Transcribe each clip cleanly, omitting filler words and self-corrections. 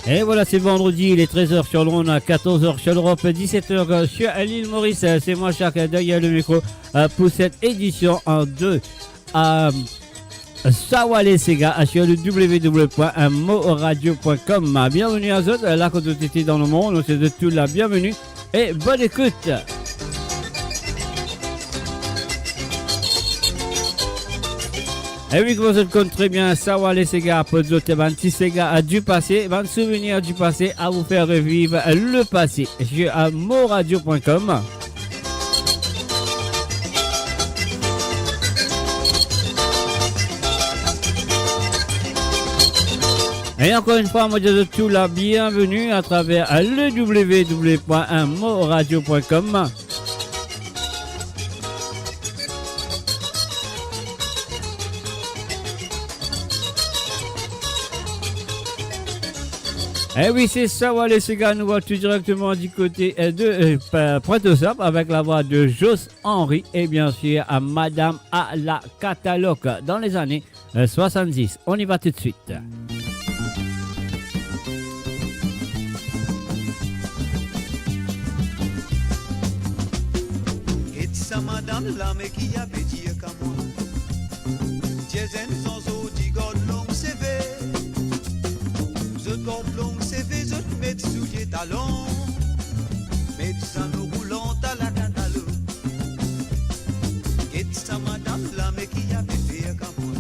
Et voilà, c'est vendredi, il est 13h sur Londres, 14h sur l'Europe, 17h sur l'île Maurice. C'est moi, Jacques, derrière le micro pour cette édition en deux à Sawale Sega sur le www.moradio.com. Bienvenue à tous, là quand vous étiez dans le monde, c'est de tout la bienvenue et bonne écoute. Et oui, vous êtes très bien, Sawale Sega, pour d'autres, un petit Sega du passé, un souvenir du passé à vous faire revivre le passé sur moradio.com. Et encore une fois, moi je vous souhaite la bienvenue à travers le www.moradio.com. Eh oui, c'est ça, les Sega, nous voit tout directement du côté de Pointe-aux-Trembles avec la voix de Jos Henry et bien sûr à Madame à la Catalogue dans les années 70. On y va tout de suite. Et ça, Madame, la mais qui avait dit qu'à moi, Jason sans eau, dit God long CV. God long CV, je te mets sous les talons. Médecin nous roulant à la catalogue. Et ça, madame, la mais qui a fait faire comme moi.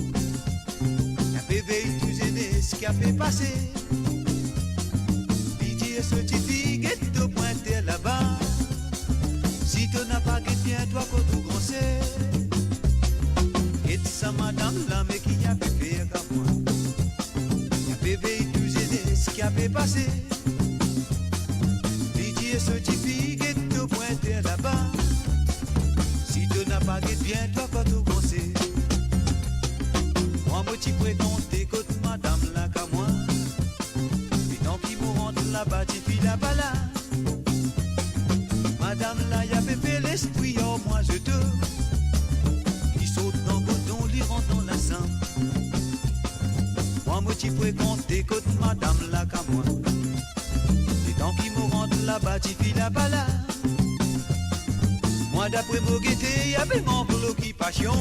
La bébé, tu sais ce qui a fait passer. Pitié, ce petit guette de pointer là-bas. Si tu n'as pas guette bien, toi, quand tu grosses. Et ça, madame, la mais qui a fait faire comme moi. La bébé, ce qui a fait passer. Didier ce typique et te pointer là-bas. Si tu n'as pas guette bien, toi quand tu pensais. Moi, moi, tu prétends t'écoute madame là qu'à moi. Et tant qu'il me rentre là-bas, tu files là-bas là. Madame là, y a fait l'esprit, oh moi je te. Il saute dans le coton, il rentre dans la sang. Moi, tu fréquentes, écoute madame là qu'à moi. Et tant qu'il me rentre là-bas, tu files là-bas là. Moi, d'après mon guetté, y avait mon boulot qui passion.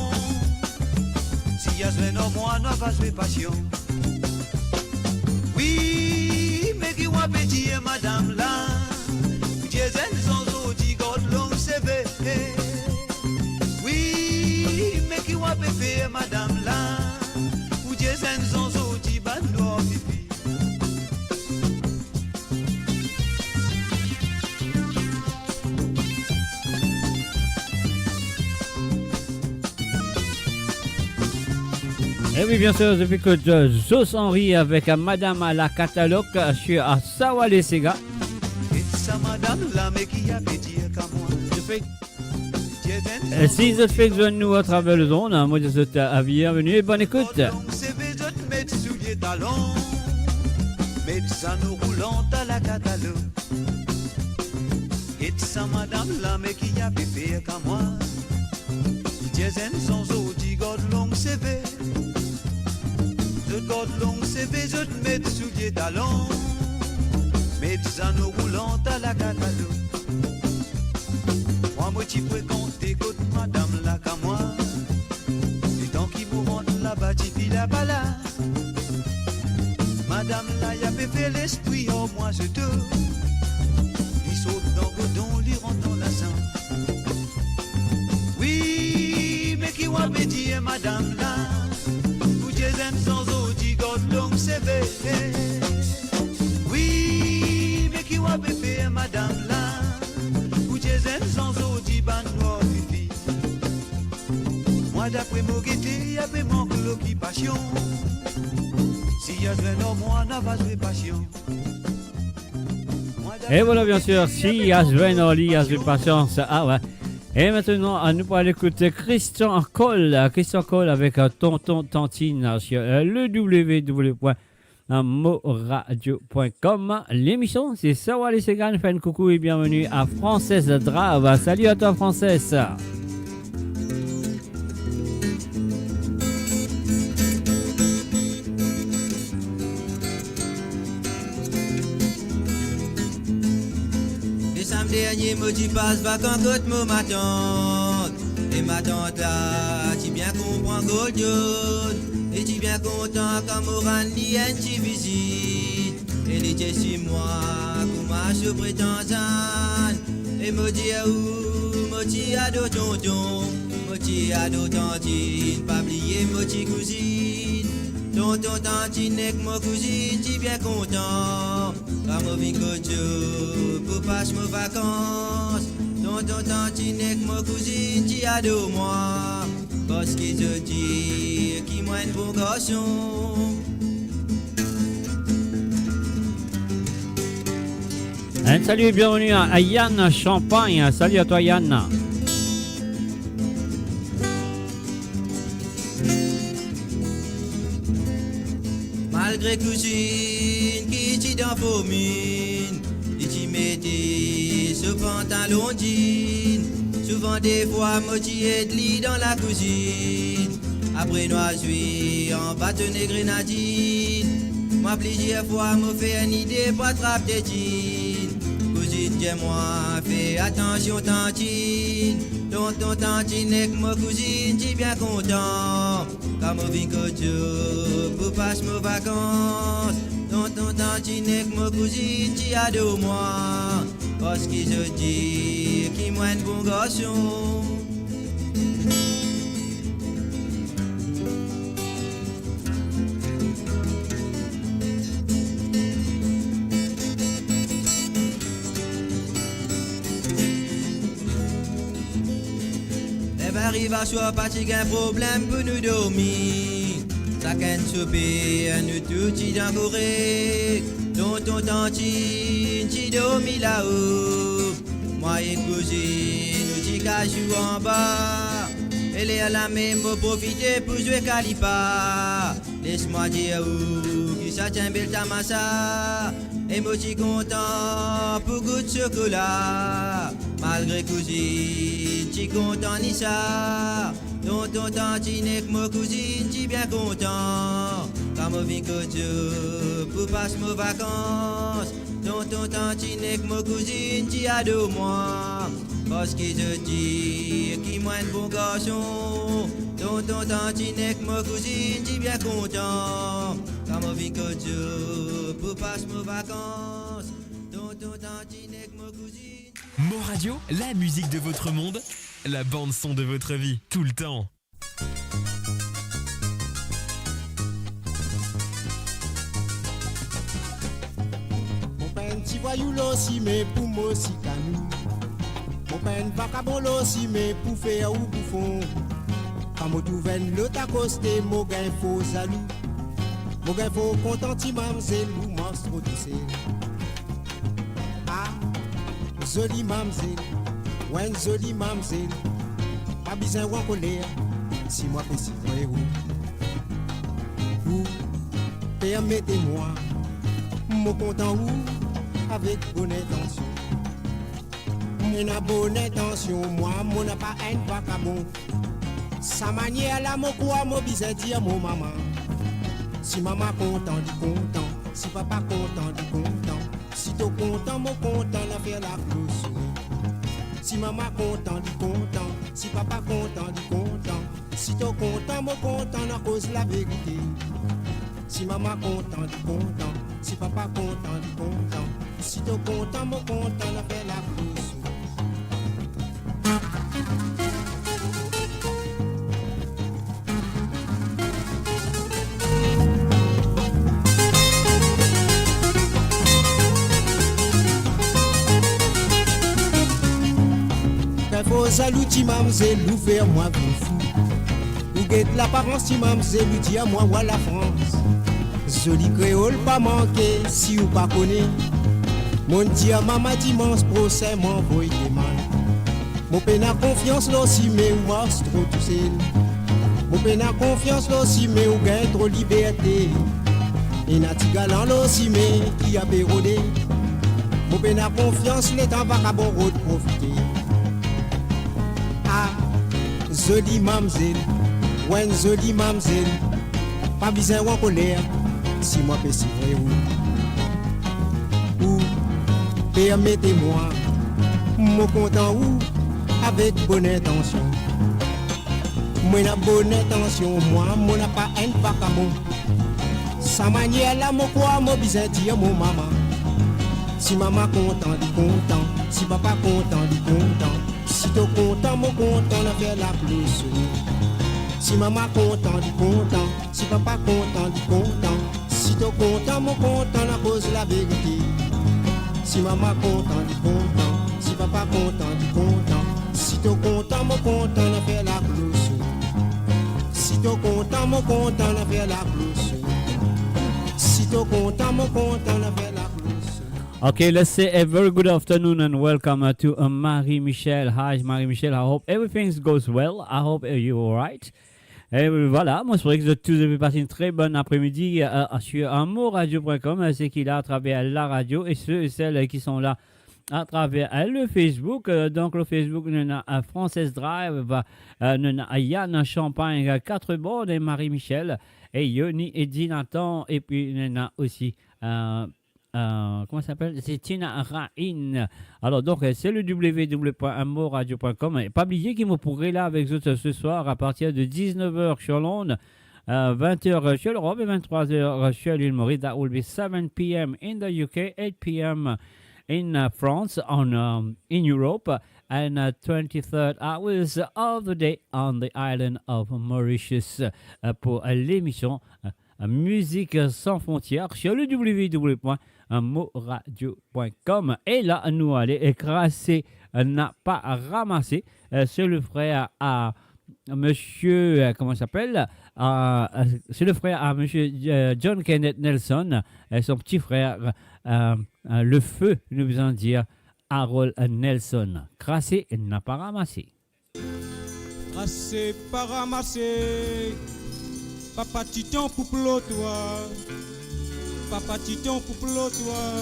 Si y a joué non, moi, non va jouer passion. Oui, mais qui m'a petit madame là. Jason sans eau, dit God long CV. Oui, mais qui m'a fait madame là. Ou Jason sans eau. Et oui, bien sûr, je que Jos Henry avec Madame à la Catalogue sur Sawale Sega. Si je fais que nous à travers le zone, moi je vous souhaite bienvenue et bonne écoute. Médecin nous roulant à la Catalogue. Et ça, madame, la mais qui a fait qu'à moi. Jason sans eau, dit God long CV. Je God long CV, je te mets sous les talons. Médecin nous roulant à la Catalogue. Moi, tu fréquentes, écoute madame là qu'à moi. Et tant qu'il me rentre là-bas, tu files là-bas là. Madame là, y a fait l'esprit, oh moi je te. Il saute dans le godon, il rentre dans la sang. Oui, mais qui m'a dit madame là. Ou Jason sans eau, dit God long CV. Oui, mais qui m'a fait madame là. Ou Jason sans eau, dit ban noir fifi. Moi d'après mon guetté, y avait mon boulot qui passion. Et voilà, bien sûr, si Yasvenoli, Yasve Patience. Ah ouais. Et maintenant, nous allons écouter Christian Cole avec Tonton Tantine sur le www.moradio.com. L'émission, c'est Sawale Sega. Fait un coucou et bienvenue à Française Drave. Salut à toi, Française. dernier, moi tu passes vacances contre moi ma tante. Et ma tante là, tu bien comprends Goldion. Et tu bien content quand Moran n'y a une visite. Elle était chez moi, comme marche au prétendant. Et me dit où, me dit à dos tonton. Me dit à dos tantine, pas oublier me dit cousine. Tonton tantine avec ma cousine, tu bien content. Quand me vin coach pour passer mes vacances. Tonton tantine avec ma cousine, tu adores moi. Parce que je dis qu'il m'a un bon garçon. Un salut et bienvenue à Yann Champagne. Salut à toi Yann. Malgré cousine qui t'y dans vos mines, et t'y mettez ce pantalon jean. Souvent des fois, moi t'y aide lit dans la cuisine. Après noir jouer en bâtonnet grenadine. Moi plusieurs fois, me fait une idée pour attraper des jeans. Cousine, dis-moi, fais attention tantine. Tonton tantine avec ma cousine, t'y bien content. Quand moi viens que pour passer mes vacances. Tonton tantine avec ma cousine, t'y adore moi. Parce que je dis qu'il m'a un bon garçon. Arrive à soi parce qu'il y a un problème pour nous dormir. Ça qu'un souper, nous tout y dans correct. Dont ton tantine, tu dormis là-haut. Moi et cousine, nous t'y cachons en bas. Elle est à la même pour profiter pour jouer Calipa. Laisse-moi dire où, qui ça tient belle tamassa. Et moi t'y content pour goût de chocolat. Malgré cousine, t'y content ni ça. Tonton tantine avec ma cousine, t'y bien content. Quand moi viens que Dieu pour passer mes vacances. Tonton tantine avec ma cousine, t'y adore moi. Parce que je dis qu'il m'a un bon garçon. Tonton tantine avec ma cousine, t'y bien content. Quand moi viens que Dieu pour passer mes vacances. Tonton tantine avec ma cousine. Mo Radio, la musique de votre monde, la bande son de votre vie, tout le temps. Mon père petit voyou aussi mais pour moi aussi canou. Mon père vacabon aussi mais pour faire ou bouffon. Quand mon tout ven l'autre accosté, mon gain faux jaloux. Mon gain faux content ti mamzelle ou monstre douce. Ah, jolie mamzelle, ouais jolie mamzelle. Pas besoin de colère, si moi que si vous. Vous, permettez-moi, mon content ou avec bonne intention. Mon bonne intention, moi, mon n'a pas un vacabon. Sa manière là, mon quoi, mon besoin dire mon maman. Si maman content, dit content. Si papa content, dit content. Si t'es content, mon content, la faire la cloche. Si maman content, dit content. Si papa content, dit content. Si t'es content, mon content, la cause la vérité. Si maman content, dit content. Si papa content, dit content. Si t'es content, mon content, la faire la cloche. Jaloux ti mamzelle ou faire moi fou. Ou guette l'apparence ti mamzelle ou dit à moi voilà France. Joli créole pas manqué si ou pas connaît. Mon dit à maman dimanche procès m'envoie des mal. Mon peine a confiance là si mais ou mars trop tout seul. Mon peine a confiance là si mais ou gain trop liberté. Et nati galant là si mais qui a pérodé. Mon peine a confiance les temps vagabond road profiter. Jolie mamzelle, ouais jolie mamzelle. Pas besoin en colère, si moi peux si vrai ou permettez-moi, Moi content ou avec bonne intention. Moi n'a bonne intention, moi n'a pas un pas comme moi. Sa manière là, moi quoi, moi besoin dire mon maman. Si maman content, dit content. Si papa content, dit content. Si t'es content, moi content, on fait la plus. Si maman content, dit content. Si papa content, dit content. Si t'es content, moi content, on pose la vérité. Si maman content, dit content. Si papa content, dit content. Si t'es content, moi content, on fait la plus. Si t'es content, moi content, on fait la plus. Si t'es content, moi content, on fait la plus. Okay, let's say a very good afternoon and welcome to Marie-Michel. Hi, Marie-Michel. I hope everything goes well. I hope you're all right. Et voilà, moi je souhaite que vous tous avez passé une très bonne après-midi sur amourradio.com. C'est qu'il a à travers la radio et ceux et celles qui sont là à travers le Facebook. Donc le Facebook, nous avons Frances Drive, nous avons Yann Champagne, 4 bords et Marie-Michel et Yoni et Dinatan. Et puis nous avons aussi... comment ça s'appelle? C'est Tina Rain. Alors, donc, c'est le www.amourradio.com. Et pas oublier qu'il me pourrait là avec vous ce soir à partir de 19h sur Londres, 20h sur l'Europe et 23h sur l'île Maurice. That will be 7 p.m. in the UK, 8 p.m. in France, in Europe, and 23rd hours of the day on the island of Mauritius pour l'émission Musique sans frontières sur le www.amourradio.com. Et là, nous allons écraser, n'a pas ramassé. C'est le frère à monsieur, comment il s'appelle? C'est le frère à monsieur John Kenneth Nelson, son petit frère, le feu, nous faisons dire Harold Nelson. Crassé, n'a pas ramassé. Crassé, pas ramassé. Papa Titon pouplo toi, Papa Titon pouplo toi,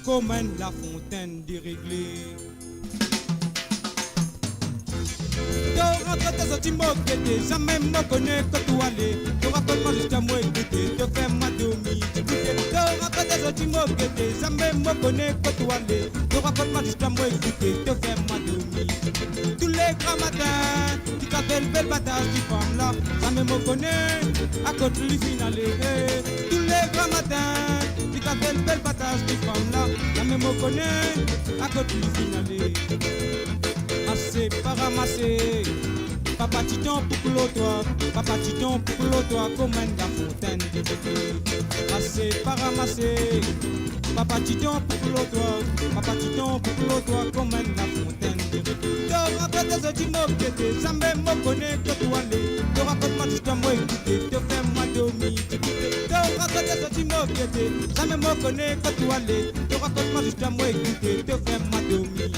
comme la fontaine déréglée. T'as rentré tes sorties moquettes, jamais me connais que tu allais. Tu racontes-moi jusqu'à moi écouter, te fais ma demi. T'as rentré tes sorties moquettes, jamais me connais que tu allais. Tu racontes-moi jusqu'à moi écouter, te fais ma demi. Tous les grands matins, tu t'appelles belle bataille, tu femme là, jamais me connais, à côté du finale. Tous les grands matins, tu t'appelles belle bataille, tu femme là, jamais me connais, à côté du finale. Assez pas ramasser. Papa Titon pour toi, Papa Titon pour toi, comme la fontaine de bébé. Assez pas ramasser. Papa Titon pour toi, Papa Titon pour toi, comme la fontaine de bébé. Tu racontes des autres moquettes, jamais me connais que toi allais. Tu racontes-moi juste à moi écouter, te fais ma demi. Tu racontes des autres moquettes, jamais me connais que toi allais. Tu racontes-moi juste à moi écouter, te fais ma demi.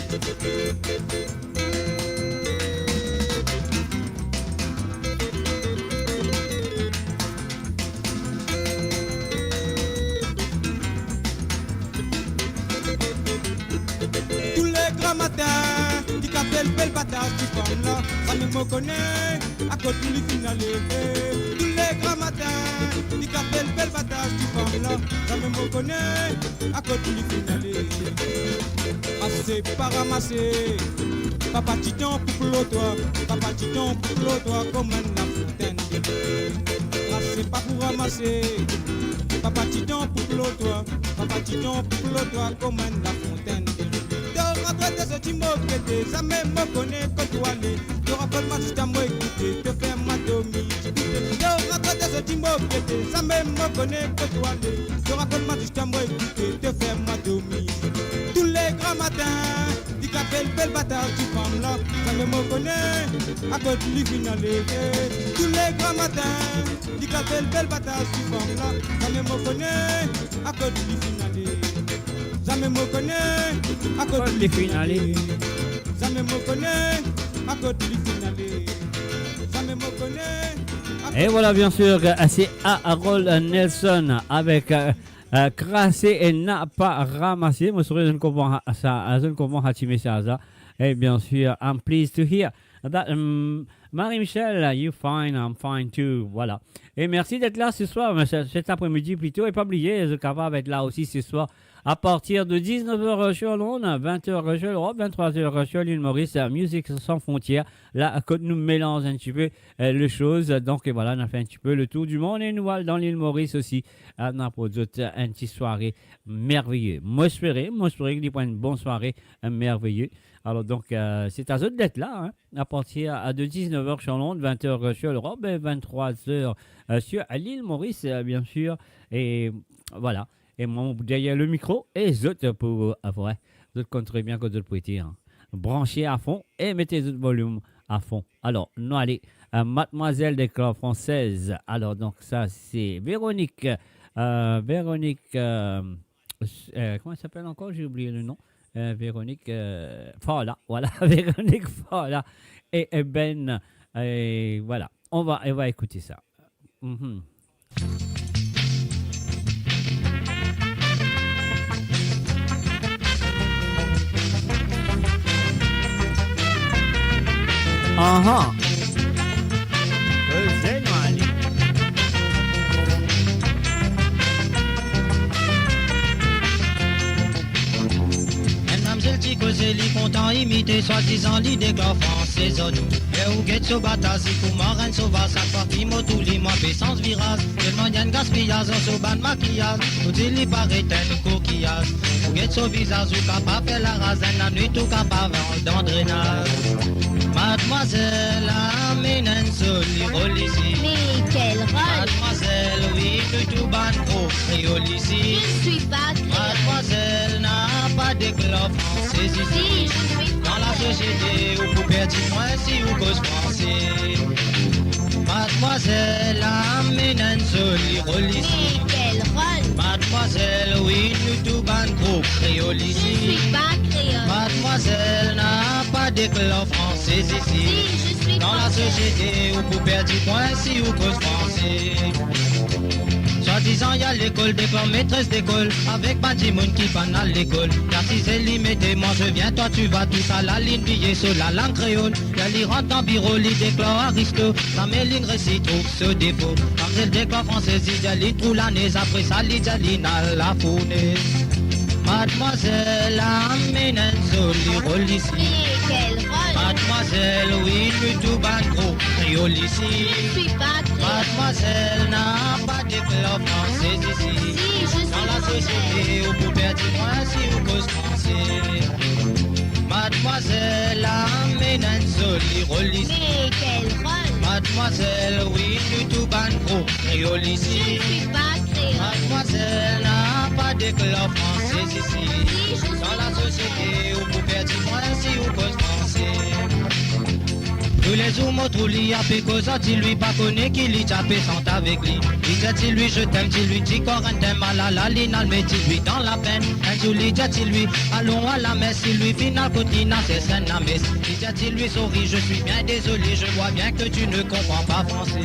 Matin, tu t'appelles belle bataille, tu femme là, ça me connaît, à côté du finale. Tous les grands matins, tu t'appelles belle bataille, tu femme là, ça me connaît, à côté du finale. Assez pas ramasser, Papa Titon pour toi, Papa Titon pour toi, comme la fontaine. Assez pas pour ramasser, Papa Titon pour toi, Papa Titon pour toi, comme la fontaine. Rentre tes petits moquettes, jamais me connais que tu allais. Tu racontes-moi juste à moi écouter, te fais ma demi. Rentre tes petits moquettes, jamais me connais que tu allais. Tu racontes-moi juste à moi écouter, te fais ma demi. Tous les grands matins, tu t'appelles belle bataille, tu femme là, jamais me connais, à côté du finale. Tous les grands matins, tu t'appelles belle bataille, tu femme là, jamais me connais, à côté du finale. Jamais me connais, à côté du finale. Jamais me connais, à côté du finale. Jamais me connais. Et voilà, bien sûr, c'est Harold Nelson avec Crassé et n'a pas ramassé. Moi, je ne comprends ça, je ne comprends pas ce message. Et bien sûr, I'm pleased to hear that. Marie-Michel, you fine, I'm fine too. Voilà. Et merci d'être là ce soir, cet après-midi plutôt. Et pas oublier, je suis capable d'être là aussi ce soir à partir de 19h sur l'onde, 20h sur l'Europe, 23h sur l'île Maurice, Musique sans frontières. Là, quand nous mélangeons un petit peu les choses, donc et voilà, on a fait un petit peu le tour du monde et nous voilà dans l'île Maurice aussi. On a pour d'autres une petite soirée merveilleuse. Moi, j'espère qu'il y a une bonne soirée merveilleuse. Alors donc, c'est à eux d'être là, hein, à partir de 19h sur l'onde, 20h sur l'Europe et 23h sur l'île Maurice, bien sûr. Et voilà. Et moi, derrière le micro, et les autres pour avoir, les autres compterez bien que d'autres poétiers. Hein. Branchez à fond et mettez le volume à fond. Alors, nous allez, Mademoiselle des Clubs Françaises. Alors, donc, ça, c'est Véronique. Comment elle s'appelle encore? J'ai oublié le nom. Véronique Fala, voilà, Véronique Fala et Ben, et voilà, on va écouter ça. Mm-hmm. Uh-huh. Petit causé, li content imité, soi-disant l'idée que français zone. Et où get so batasi, pour marraine sauvage, ça parti motou, li moi sans virage. Tellement y'a un gaspillage, on so ban maquillage. Tout dit li paraît un coquillage. Où get so visage, ou capable faire la rasen, la nuit tout capable dans drainage. Mademoiselle, amène un soli rôle ici. Mais quel rôle? Mademoiselle, oui, le tout ban gros créole ici. Je ne suis pas créole. Mademoiselle n'a pas de club français ici. Si, je suis dans la société, où vous perdez moins si vous cause français. Mademoiselle, amène un soli rôle ici. Mais quel rôle? Mademoiselle, oui, nous tout ban gros créole Je ici. ne suis pas créole. Mademoiselle n'a pas de club français ici. Si, je suis dans la société, où vous perdez moins si vous cause français. Soi-disant, y'a l'école des corps, maîtresse d'école, avec Bandimoun qui panne à l'école. Car si c'est limité, moi je viens, toi tu vas, tout ça, la ligne billet sur la langue créole. Y'a l'y rentre en bureau, l'y déclare aristo, ça méline récit, trouve ce défaut. Quand c'est le déclare français, il y a l'y trou la nez, après ça, l'y a la fournaise. Mademoiselle, amène un soli rôle ici. Mais quel rôle? Mademoiselle, oui, nous tout ban gros créole ici. Je ne suis pas créole. Mademoiselle n'a pas de club français ici. Si, je suis dans la société, où vous perdez moins si vous cause français. Mademoiselle, amène un soli rôle ici. Mais quel rôle? Mademoiselle, oui, nous tout ban gros créole Je ici. ne suis pas créole. Mademoiselle n'a pas de club français ici. Si, je suis dans la société, où vous perdez moins si vous cause français. Tous les jours, mon trou li a fait cause, il lui pas connaît qu'il y tapé sans avec lui. Il dit lui, je t'aime, il lui dit qu'on t'aime à la ligne, al met lui dans la peine. Un jour, il dit lui, allons à la messe, il lui final continue, c'est scène la messe. Il dit lui, souris, je suis bien désolé, je vois bien que tu ne comprends pas français.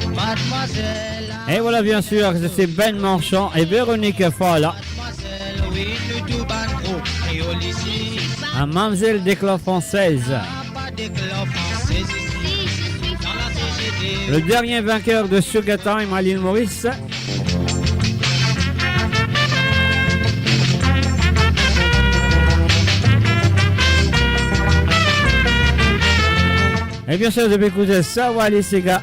Mademoiselle. Et voilà, bien sûr, c'est Ben Marchand et Véronique Fala. Mademoiselle, oui, nous tout ban gros créole ici. À Mademoiselle des Clubs Françaises. Des clubs français ici. Si, je suis Dans la société. Le dernier vainqueur de Sugar Time à l'île Maurice. Et bien sûr, je vais écouter ça, voilà les Sega.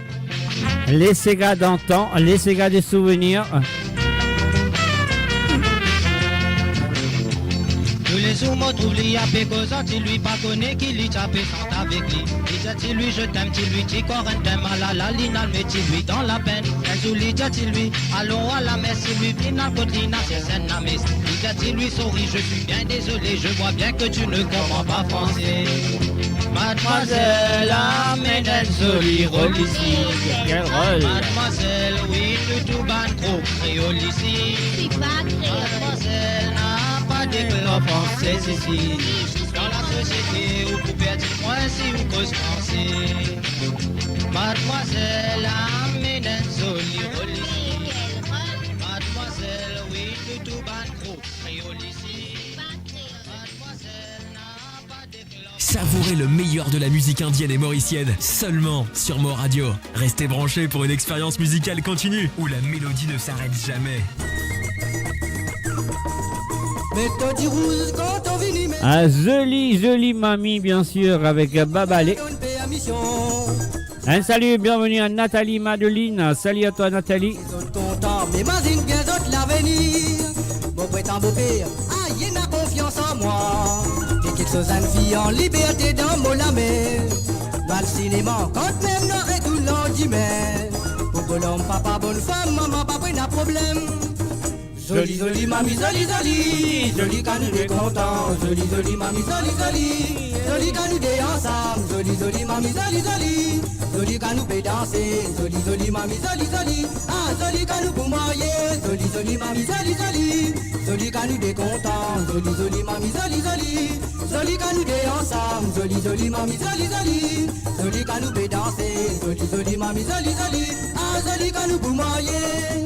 Les Sega d'antan, les Sega des souvenirs. Tous les jours, mon trouve lui a fait cause, il lui pas connaît qu'il y tapé sans avec lui. Il dit lui, je t'aime, il lui dit qu'on t'aime à la ligne, al met lui dans la peine. Un jour, il dit lui, allons à la messe, il lui vient à côté, c'est scène la messe. Il dit lui, souris, je suis bien désolé, je vois bien que tu ne comprends pas français. Mademoiselle, amène un soli rôle ici. Quel rôle? Mademoiselle, oui, nous tout ban gros créole ici. Je suis pas créole. Mademoiselle n'a pas de club français ici. Dans la société, où vous perdez moins si vous cause français. Mademoiselle, amène un soli rôle ici. Mademoiselle, oui, nous tout ban gros créole ici. Mademoiselle n'a pas de club. Savourez le meilleur de la musique indienne et mauricienne seulement sur Mo Radio. Restez branchés pour une expérience musicale continue où la mélodie ne s'arrête jamais. Méthode rouge quand on vient mais Ah, jolie mamie, bien sûr, avec Babalé. on paie à mission. Un salut, bienvenue à Nathalie Madeline. Salut à toi, Nathalie. Les autres contents, mais imagine bien d'autres l'avenir. Mon prétend beau-père, ah, il a confiance en moi. T'es quelque chose à une fille en liberté dans mon lamé. Dans le cinéma, quand même, non, et tout l'endemain. Pour bon homme, papa, bonne femme, maman, papa, n'a problème. Jolie mamie, jolie quand nous est content. Jolie mamie, jolie quand nous est ensemble. Jolie mamie, jolie quand nous peut danser. Jolie mamie, ah, jolie quand nous pour marier. Jolie mamie, jolie quand nous est content. Jolie mamie, jolie quand nous est ensemble. Jolie mamie, jolie quand nous peut danser. Jolie mamie, ah, jolie quand nous pour marier.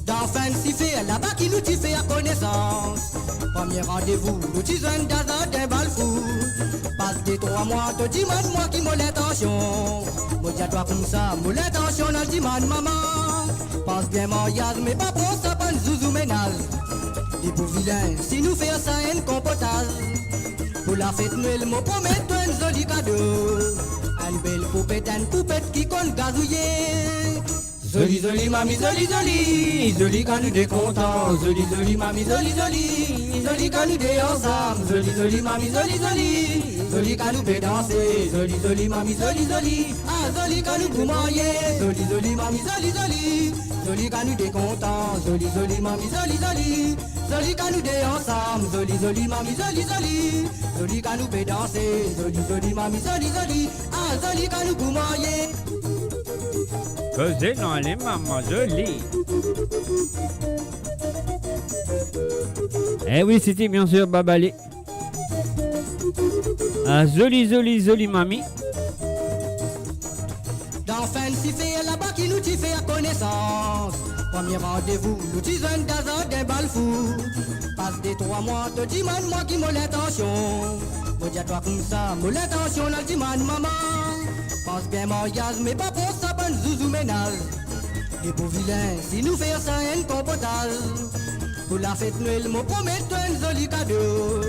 Dans Fancy Fair, là-bas qui nous fait à connaissance. Premier rendez-vous, nous disons d'un bal fou. Passe des 3 mois, te dis moi qui m'a l'intention. Moi dis à toi comme ça, moi l'intention dans le dimanche maman. Pense bien mariage, mais pas pour ça, pas une zouzou ménage. Et pour vilain, si nous faisons ça, un compotage. Pour la fête Noël, moi promets toi un joli cadeau. Une belle poupette qui compte gazouiller. Jolie mamie, jolie quand nous est content. Jolie mamie, jolie quand nous est ensemble. Jolie mamie, jolie quand nous peut danser. Jolie mamie, ah, jolie quand nous pour marier. Jolie mamie, jolie quand nous est content. Jolie mamie, jolie quand nous est ensemble. Jolie mamie, jolie quand nous peut danser. Jolie mamie, ah, jolie quand nous pour marier. Causer dans les mamans jolies. Eh oui, c'était bien sûr Babalé. Ah, jolie mamie. Dans Fancy Fair, là-bas qui nous fait à connaissance. Premier rendez-vous, nous disons d'un bal fou. Passe des 3 mois, te dis moi qui m'a l'intention. Moi dis à toi comme ça, moi l'intention dans le dimanche maman. Pense bien mariage, mais pas pour ça, pas une zouzou ménage. Et pour vilain, si nous faisons ça, un compotage. Pour la fête Noël, moi promets toi un joli cadeau.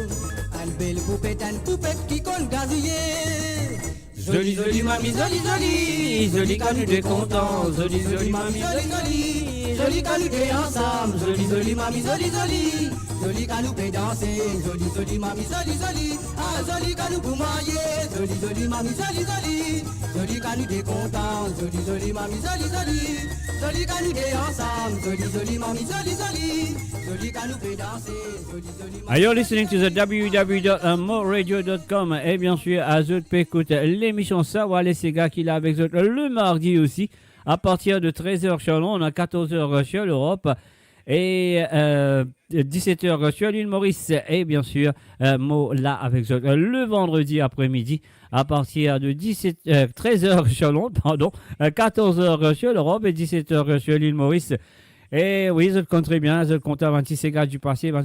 Une belle poupette qui compte gazouiller. Jolie mamie, jolie quand nous est content. Jolie mamie, jolie quand nous est ensemble. Jolie mamie, jolie quand nous peut danser. Jolie mamie, ah, jolie quand nous pour marier. Jolie mamie, jolie quand nous est content. Jolie mamie, jolie quand nous est ensemble. Jolie mamie, jolie quand nous peut danser. Are you listening to the www.moradio.com? Et bien sûr, Azot peut écouter l'émission Savoir les Ségas qu'il a avec eux le mardi aussi, à partir de 13h sur Londres, à 14h sur l'Europe et 17h sur l'île Maurice. Et bien sûr, Mo là avec eux le vendredi après-midi, à partir de 13h sur Londres, 14h sur l'Europe et 17h sur l'île Maurice. Et oui, je compte très bien, je compte un petit Sega du passé, un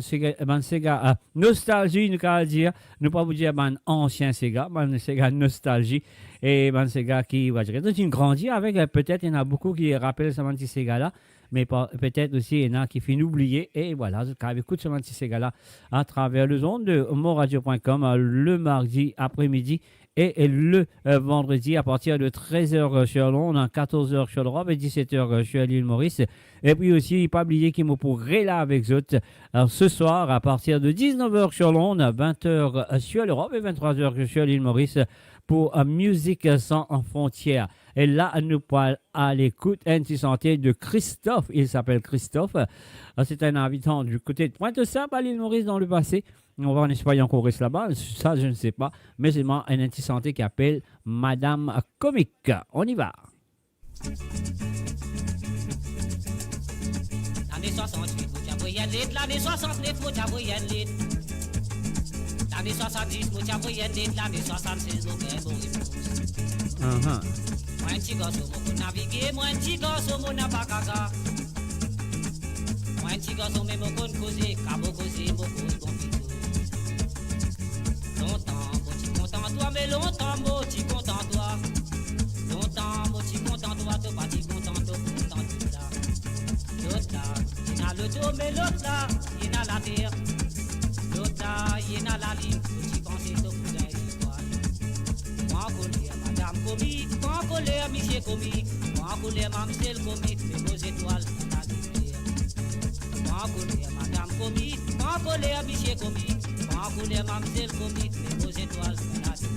Sega nostalgie, nous allons dire, nous pas vous dire un ancien Sega, un Sega nostalgie, et un Sega qui, va dire, donc, une grandit avec, peut-être, il y en a beaucoup qui rappellent ce petit Sega-là, mais peut-être aussi, il y en a qui finissent d'oublier, et voilà, je écoute ce petit Sega-là à travers le zone de moradio.com le mardi après-midi, et le vendredi à partir de 13h sur Londres, 14h sur l'Europe et 17h sur l'île Maurice. Et puis aussi, pas oublier qu'il me pourrait là avec eux ce soir à partir de 19h sur Londres, 20h sur l'Europe et 23h sur l'île Maurice pour Musique sans frontières. Et là, nous parlons à l'écoute santé de Christophe. Il s'appelle Christophe. C'est un habitant du côté de Pointe-Sainte à l'île Maurice dans le passé. On va en Espagne encore reste là-bas, ça je ne sais pas, mais c'est un anti-santé qui appelle Madame Comique. On y va. L'année 68, Moutia Boyenlit. L'année 69, Moutia Boyenlit. L'année 70, Moutia Boyenlit. L'année 76, Moutia Boyenlit. Moi un petit garçon, mon naviguer. Moi un petit garçon, mon napakaga. Moi un petit garçon, mais mon con causer. Cabo causer, mon con bon pitou. Longtemps, moi t'y content toi, mais longtemps, moi t'y content toi. Longtemps, moi t'y content toi, toi pas t'y content, toi content tout là. L'autre là, il a le dos, mais l'autre là, il y'en a la terre. L'autre là, y'en a la ligne. Petit pensée de cousin étoile. Moi, colère, madame comique. Moi, colère, monsieur comique. Moi, colère, mamselle comique. Mais vos étoiles, y'en a lumière. Moi, colère, madame comique. Moi, colère, monsieur comique. Moi, colère, mamselle comique. Mais vos étoiles, y'en a lumière.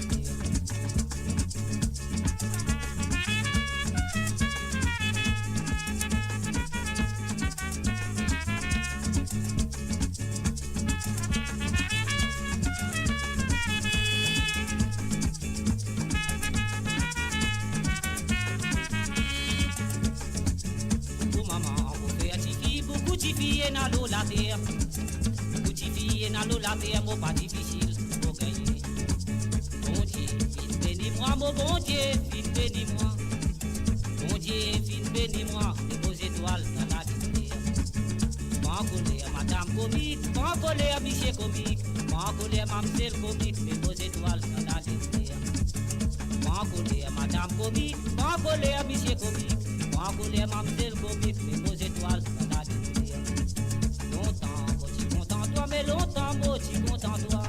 Na l'eau la terre, beaucoup na l'eau la terre, mon pas difficile pour gagner. Bon Dieu, vite bénis-moi, mon bon Dieu, vite bénis-moi. Bon Dieu, vite bénis-moi, les beaux étoiles dans la lumière. Moi colère, madame comique, moi colère, monsieur comique, moi colère, mamselle comique, les beaux étoiles dans la lumière. Moi colère, madame comique, moi colère, monsieur comique, moi colère, mamselle comique, les beaux étoiles dans la lumière. Mais longtemps, moi, tu content toi.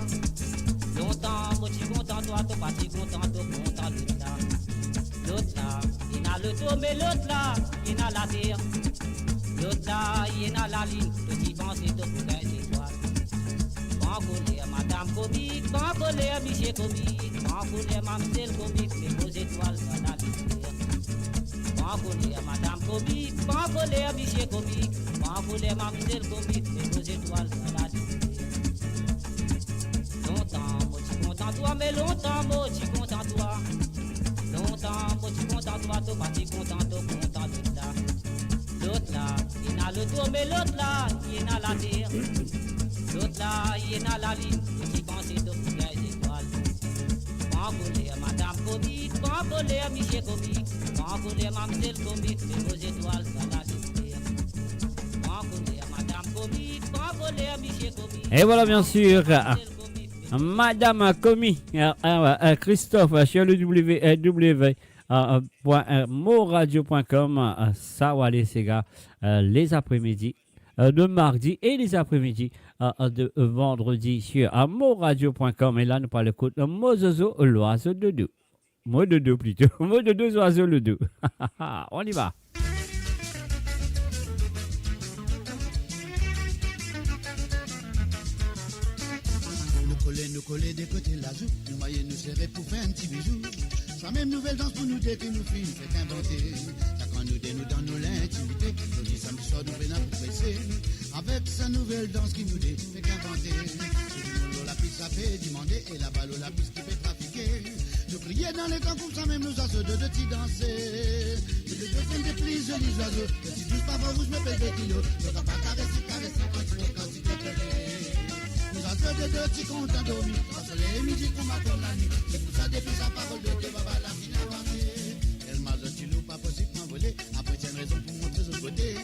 Longtemps, moi, tu content toi. Toi, pas tu content, toi, content l'autre là. L'autre là, il a le dos, mais l'autre là, il a la terre. L'autre là, il a la ligne. Petit pensée de pour gagner étoile. Quand colère, madame comique. Quand colère, monsieur comique. Quand colère, mamselle comique. Mais vos étoiles dans la lumière. Quand colère, madame comique. Quand colère, monsieur comique. Quand colère, mamselle comique. Mais vos étoiles dans la lumière. Toi, mais longtemps, moi, tu content toi. Longtemps, moi, tu content toi. Toi, pas tu content, toi, content l'autre là. L'autre là, il a le dos, mais l'autre là, il a la terre. L'autre là, il a la ligne. Petit pensée de pour les étoiles. Quand colère, madame comique. Quand colère, monsieur comique. Quand colère, mamselle comique. Mais vos étoiles dans la lumière. Quand colère, madame comique. Quand colère, monsieur comique. Et voilà, bien sûr. Madame Commis, Christophe sur le www.moradio.com, ça va aller, ces gars, les après-midi de mardi et les après-midi de vendredi sur moradio.com. Et là, nous parlons de Mozozo, l'oiseau de deux. Mot de deux plutôt. Mot de deux oiseaux, le deux. On y va. Nous coller des côtés la joue, nous moyens nous serrer pour faire un petit bijou. Sa même nouvelle danse pour nous dire que nous filles fait qu'inventer. Ça quand nous nous dans nos l'intimité, nous dit samedi soir nous venons pour presser. Avec sa nouvelle danse qui nous dit fait qu'inventer. Nous la piste ça fait demander et la balle la piste qui fait trafiquer. Nous crier dans les camps comme ça même nous oiseaux de t'y danser. Nous devons des plus jolis oiseaux, que si tous pas rouge me pèse des kilos. Nous n'avons pas caresser, quantité. De deux petits comptes endormis, parce que les midi qu'on m'a comme la nuit. C'est pour ça depuis sa parole de Dieu, baba la fine inventée. Elle m'a dit, tu pas possible m'envoler. Après, tiens une raison pour montrer son côté.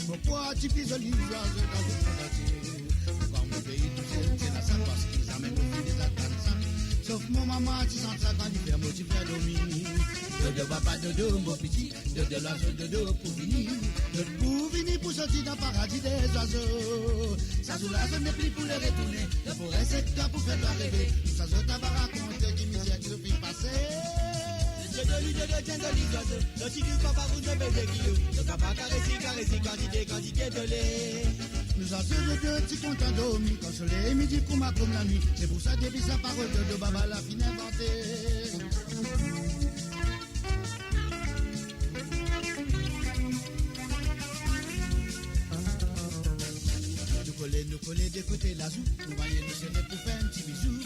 Pourquoi tu pises les oiseaux dans le monde entier? Quand mon pays tout c'est la salle parce qu'ils amènent au fil des attentes. Sauf mon maman, tu sens ça quand il fait moi, tu fais dormir. De papa, de mon petit, de l'oiseau, de pour venir. De pour venir pour sortir dans le paradis des oiseaux. Ça sous la zone n'est plus pour les retourner. Le forêt secteur pour faire toi rêver. Ça se t'a raconté qui misère qui se fait passer. Le tiens de l'oiseau. Le petit du papa vous ne baiser qui ne t'a pas caresser, quantité de lait. Nous avons de deux petits comptes endormis. Quand soleil midi comme la nuit. C'est pour ça depuis sa parole de baba la fine inventée. Nous coller des côtés la joue, nous voyons nous serrer pour faire un petit bisou.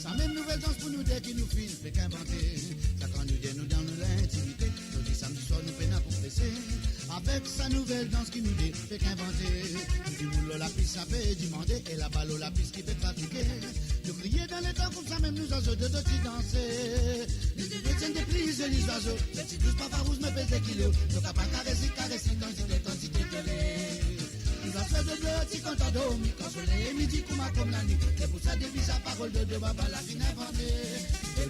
Sa même nouvelle danse pour nous dire qu'il nous file, fait qu'inventer. Ça quand nous dans l'intimité, nous dit samedi soir nous peine à pour presser. Avec sa nouvelle danse qui nous dit, fait qu'inventer. Nous dit moulot la piste, ça fait demander, et la balle la piste qui fait trafiquer. Nous crier dans les temps comme ça même nous oiseaux de petits danser. Nous détiennent des prises et les oiseaux, les petits douces papa rouge me pèse des kilos. Nous n'avons pas caresser, quantité de lait. Nous avons fait de deux petits comptes endormis. Quand soleil midi comme la nuit. C'est pour ça depuis sa parole de baba la fine inventée.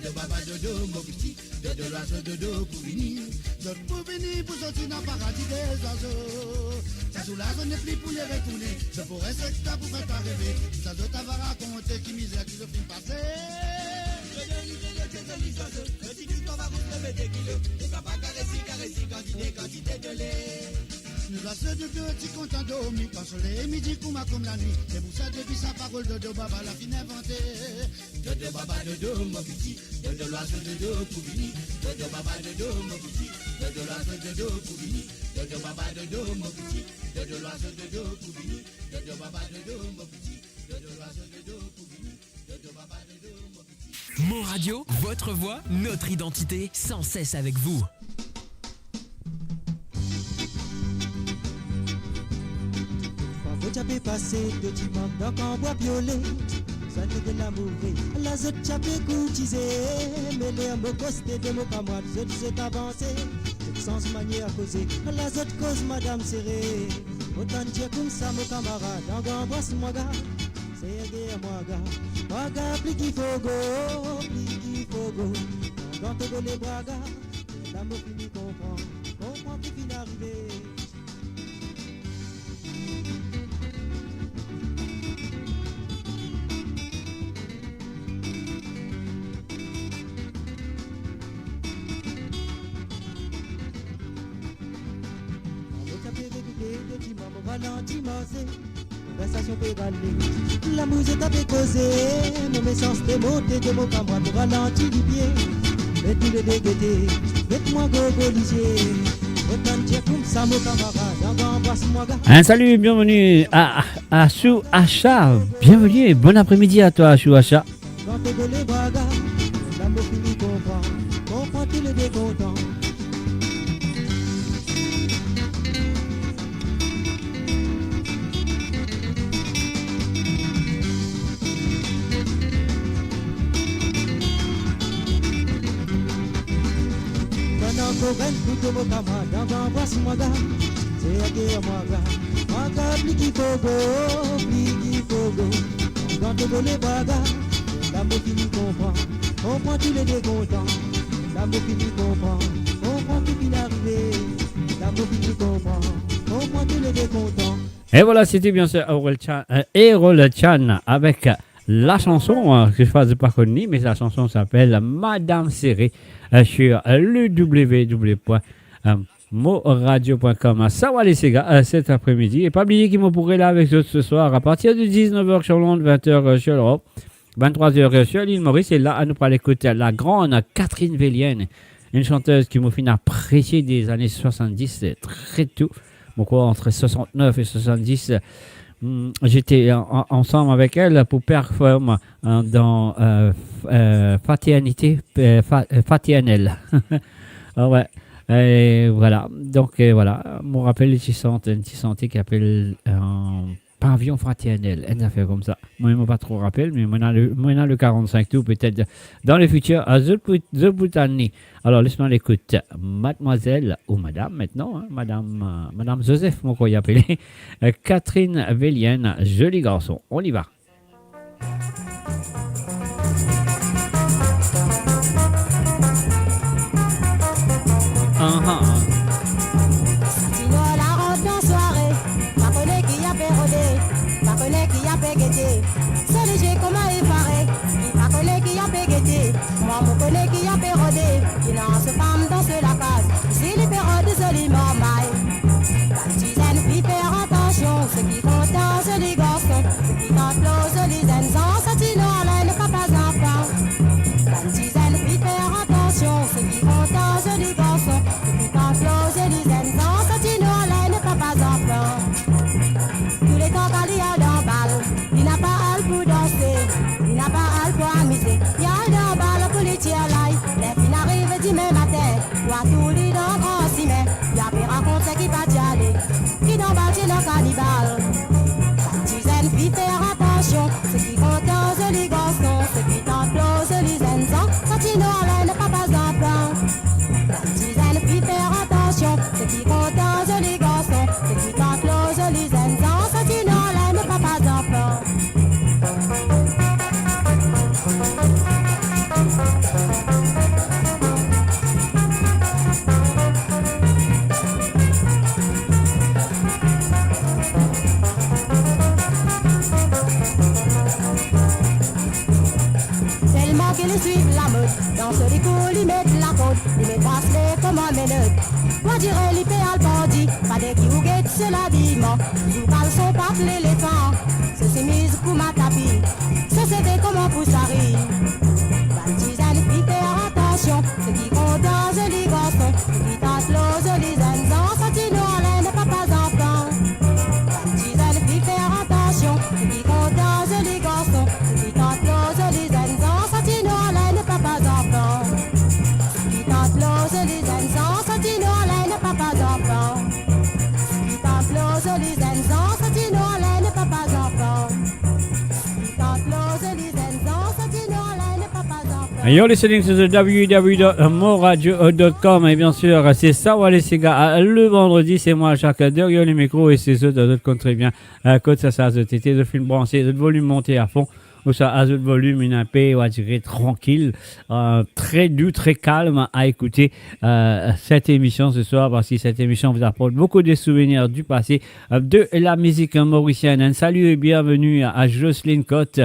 De baba de mon petit, de l'oiseau de pour venir. D'autres pour venir pour sortir dans le paradis des oiseaux. Ça sous la zone n'est plus pour y retourner. Je pourrais s'extra pour faire rêver. Ça doit t'avoir raconté qui misère qui se fait passer. Nous la seule de petit content dormi, quand soleil midi comme la nuit. C'est pour ça depuis sa parole de baba la fin inventée. De baba de dos mon petit, de l'oiseau de dos pour venir. De baba de dos mon petit, de l'oiseau de dos pour venir. De baba de dos mon petit, de l'oiseau de dos pour venir. De baba de dos mon petit, de l'oiseau de dos pour venir. De baba de dos mon petit. Mon Radio, votre voix, notre identité, sans cesse avec vous. Vous avez passé de dimanche dans un bois violet. Ça te donne l'amour. La zone chapé courtisé. Mais les mots costés de mon camarade. Je vous ai avancé. Sans manière à causer. La zone cause madame serrée. Autant dire comme ça mon camarade. Dans un bois c'est moi gars. C'est guerre moi gars. Moi gars plus qu'il faut go. Plus qu'il faut go. Quand tu go les bras gars. L'amour fini comprend. Comprend qui finit arrivé. Conversation pégalée, la musique a causé, mon message démonté de mon camarade, ralenti du pied, mais tous les déguetés, mettez-moi gogo lisier, autant de comme ça mon camarade, embrasse-moi gars. Un salut, bienvenue à Chou Acha, bienvenue et bon après-midi à toi Chou Acha. Quand tu go les bras gars, l'amour fini comprend tous les décontents. Tout mon camarade, embrasse-moi gars, c'est la guerre moi gars, moi gars plus qu'il faut go, quand tu go les bras gars, l'amour fini comprend tous les décontents, l'amour fini comprend tout qui l'arrivée, l'amour fini comprend tous les décontents. Et voilà, c'était bien sûr Erol Chan avec la chanson que je ne sais pas connue, mais la chanson s'appelle Madame Serré sur le www.moradio.com. Ça va les gars cet après-midi. Et pas oublier qu'ils m'ont pourré là avec eux ce soir à partir de 19h sur Londres, 20h sur l'Europe, 23h sur l'île Maurice. Et là, à nous parler écouter la grande Catherine Vélienne, une chanteuse qui m'a fait apprécier des années 70 très tôt. Bon, quoi, entre 69 et 70. J'étais ensemble avec elle pour performer dans Fatianel. Ah ouais. Et voilà. Donc voilà. Je me rappelle une petite santé qui appelle Pavillon Fraternel. Une affaire comme ça. Moi, je ne me pas trop rappelle, mais moi, le 45 tout, peut-être dans le futur, à The Boutani. Alors, laisse-moi l'écoute. Mademoiselle, ou madame maintenant, hein, madame Joseph, mon quoi y appeler. Catherine Vélienne, joli garçon. On y va. C'est léger comme un effaré, il m'a collé qui a pégueté. Moi, mon collègue qui a pérodé, il lance femme dans la case. Ici, les pérodes joliment maille. La dizaine, puis faire attention, ce qui compte un joli garçon. Ce qui compte l'eau, joli zenzan, ça tine en laine, papa enfant. La dizaine, puis faire attention, ce qui compte un joli garçon. Ce qui compte l'eau, joli zenzan, ça tine en laine, papa enfant. Tous les temps qu'elle y a dans balle, il n'a pas à le celui qui lui met la côte, lui met bracelet comme un minute. Moi dirais lui paye al bandi, pas des qui ou guette c'est l'habillement. Sous caleçon pas l'éléphant, c'est ses mises pour ma tapis. C'est c'était comment pour ça rire. Baptise les filles faire attention, ce qui compte dans les garçons, ce qui tente l'ose les enzans, sorti nous en l'air de papas enfants. Baptise les filles faire attention, ce qui compte dans les garçons, ce qui tente l'ose les enzans, sorti nous en l'air de papas enfants. Ce qui tente l'ose les enzans, sorti nous en l'air de papas enfants. Ce qui tente l'ose les enzans, sorti nous en l'air de papas enfants. Ce qui tente l'ose les enzans, sorti nous en l'air de papas enfants. You're listening to the www.moradio.com et bien sûr c'est ça les gars le vendredi c'est moi chaque derrière les micros et c'est eux d'autres compte très bien côté ça de tété de film branché de volume monté à fond ou ça à de volume une paix on va dire tranquille très doux très calme à écouter cette émission ce soir parce que cette émission vous apporte beaucoup de souvenirs du passé de la musique mauricienne. Un salut et bienvenue à Jocelyne Cotte.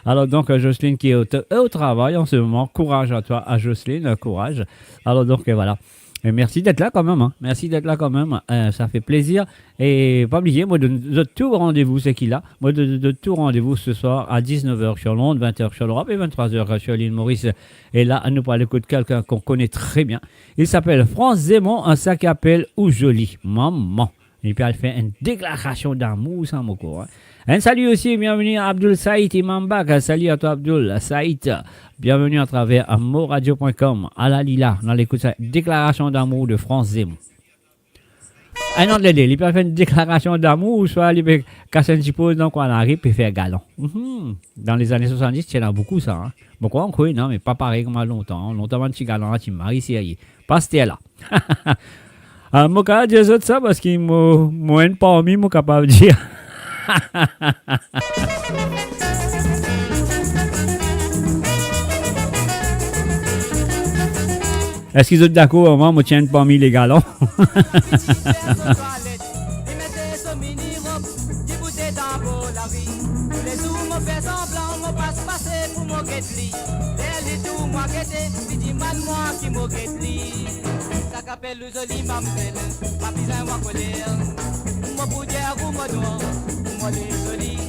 Alors donc Jocelyne qui est au travail en ce moment, courage à toi, à Jocelyne, courage. Alors donc voilà, et merci d'être là quand même, hein. Merci d'être là quand même, ça fait plaisir. Et pas oublier, moi de tout rendez-vous, c'est qu'il a, moi de tout rendez-vous ce soir à 19h sur Londres, 20h sur l'Europe et 23h sur l'île Maurice. Et là, nous parlons de quelqu'un qu'on connaît très bien. Il s'appelle France Zemon, un sac appelle ou joli, maman. Et puis elle fait une déclaration d'amour sans mon cours. Hein. Un salut aussi, bienvenue à Abdul Saïd Imambak. Salut à toi Abdul Saïd. Bienvenue à travers moradio.com. À la Lila, on écoute cette déclaration d'amour de France Zemon. Ah non, il peut faire une déclaration d'amour ou soit il peut casser un petit peu donc on arrive et faire galon. Dans les années 70, il y en a beaucoup ça. Hein. Beaucoup encore, non, mais pas pareil comme à longtemps. Longtemps, un petit galon là, tu maries ici. Pas c'était là. Moi, je vais dire ça parce qu'il m'a pas mis, moi, capable de dire. Est-ce qu'ils sont d'accord? Moi, je tiens pas mis les galons. Appelle le joli mamselle, pas besoin de colère. Moi pour dire ou moi noir, moi les jolis.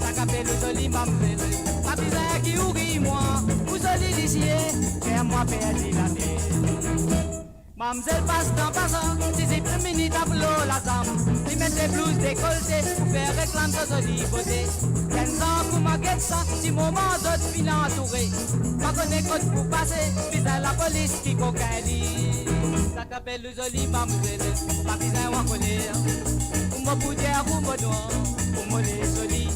Ça qu'appelle le joli mamselle, pas besoin qui oublie moi. Vous joli d'ici, faire moi perdre la tête. Mamselle passe dans passant, si c'est une minute à boulot la dame. Il met des blouses décolletées pour faire réclame de jolie beauté. 15 ans pour ma guette ça, si moment d'autres fin entouré. Ma connaît côte pour passer, puis à la police qui cocaïne. Ça qu'appelle le joli mamselle, pas besoin de colère. Pour moi pour dire ou moi noir, pour moi les jolis.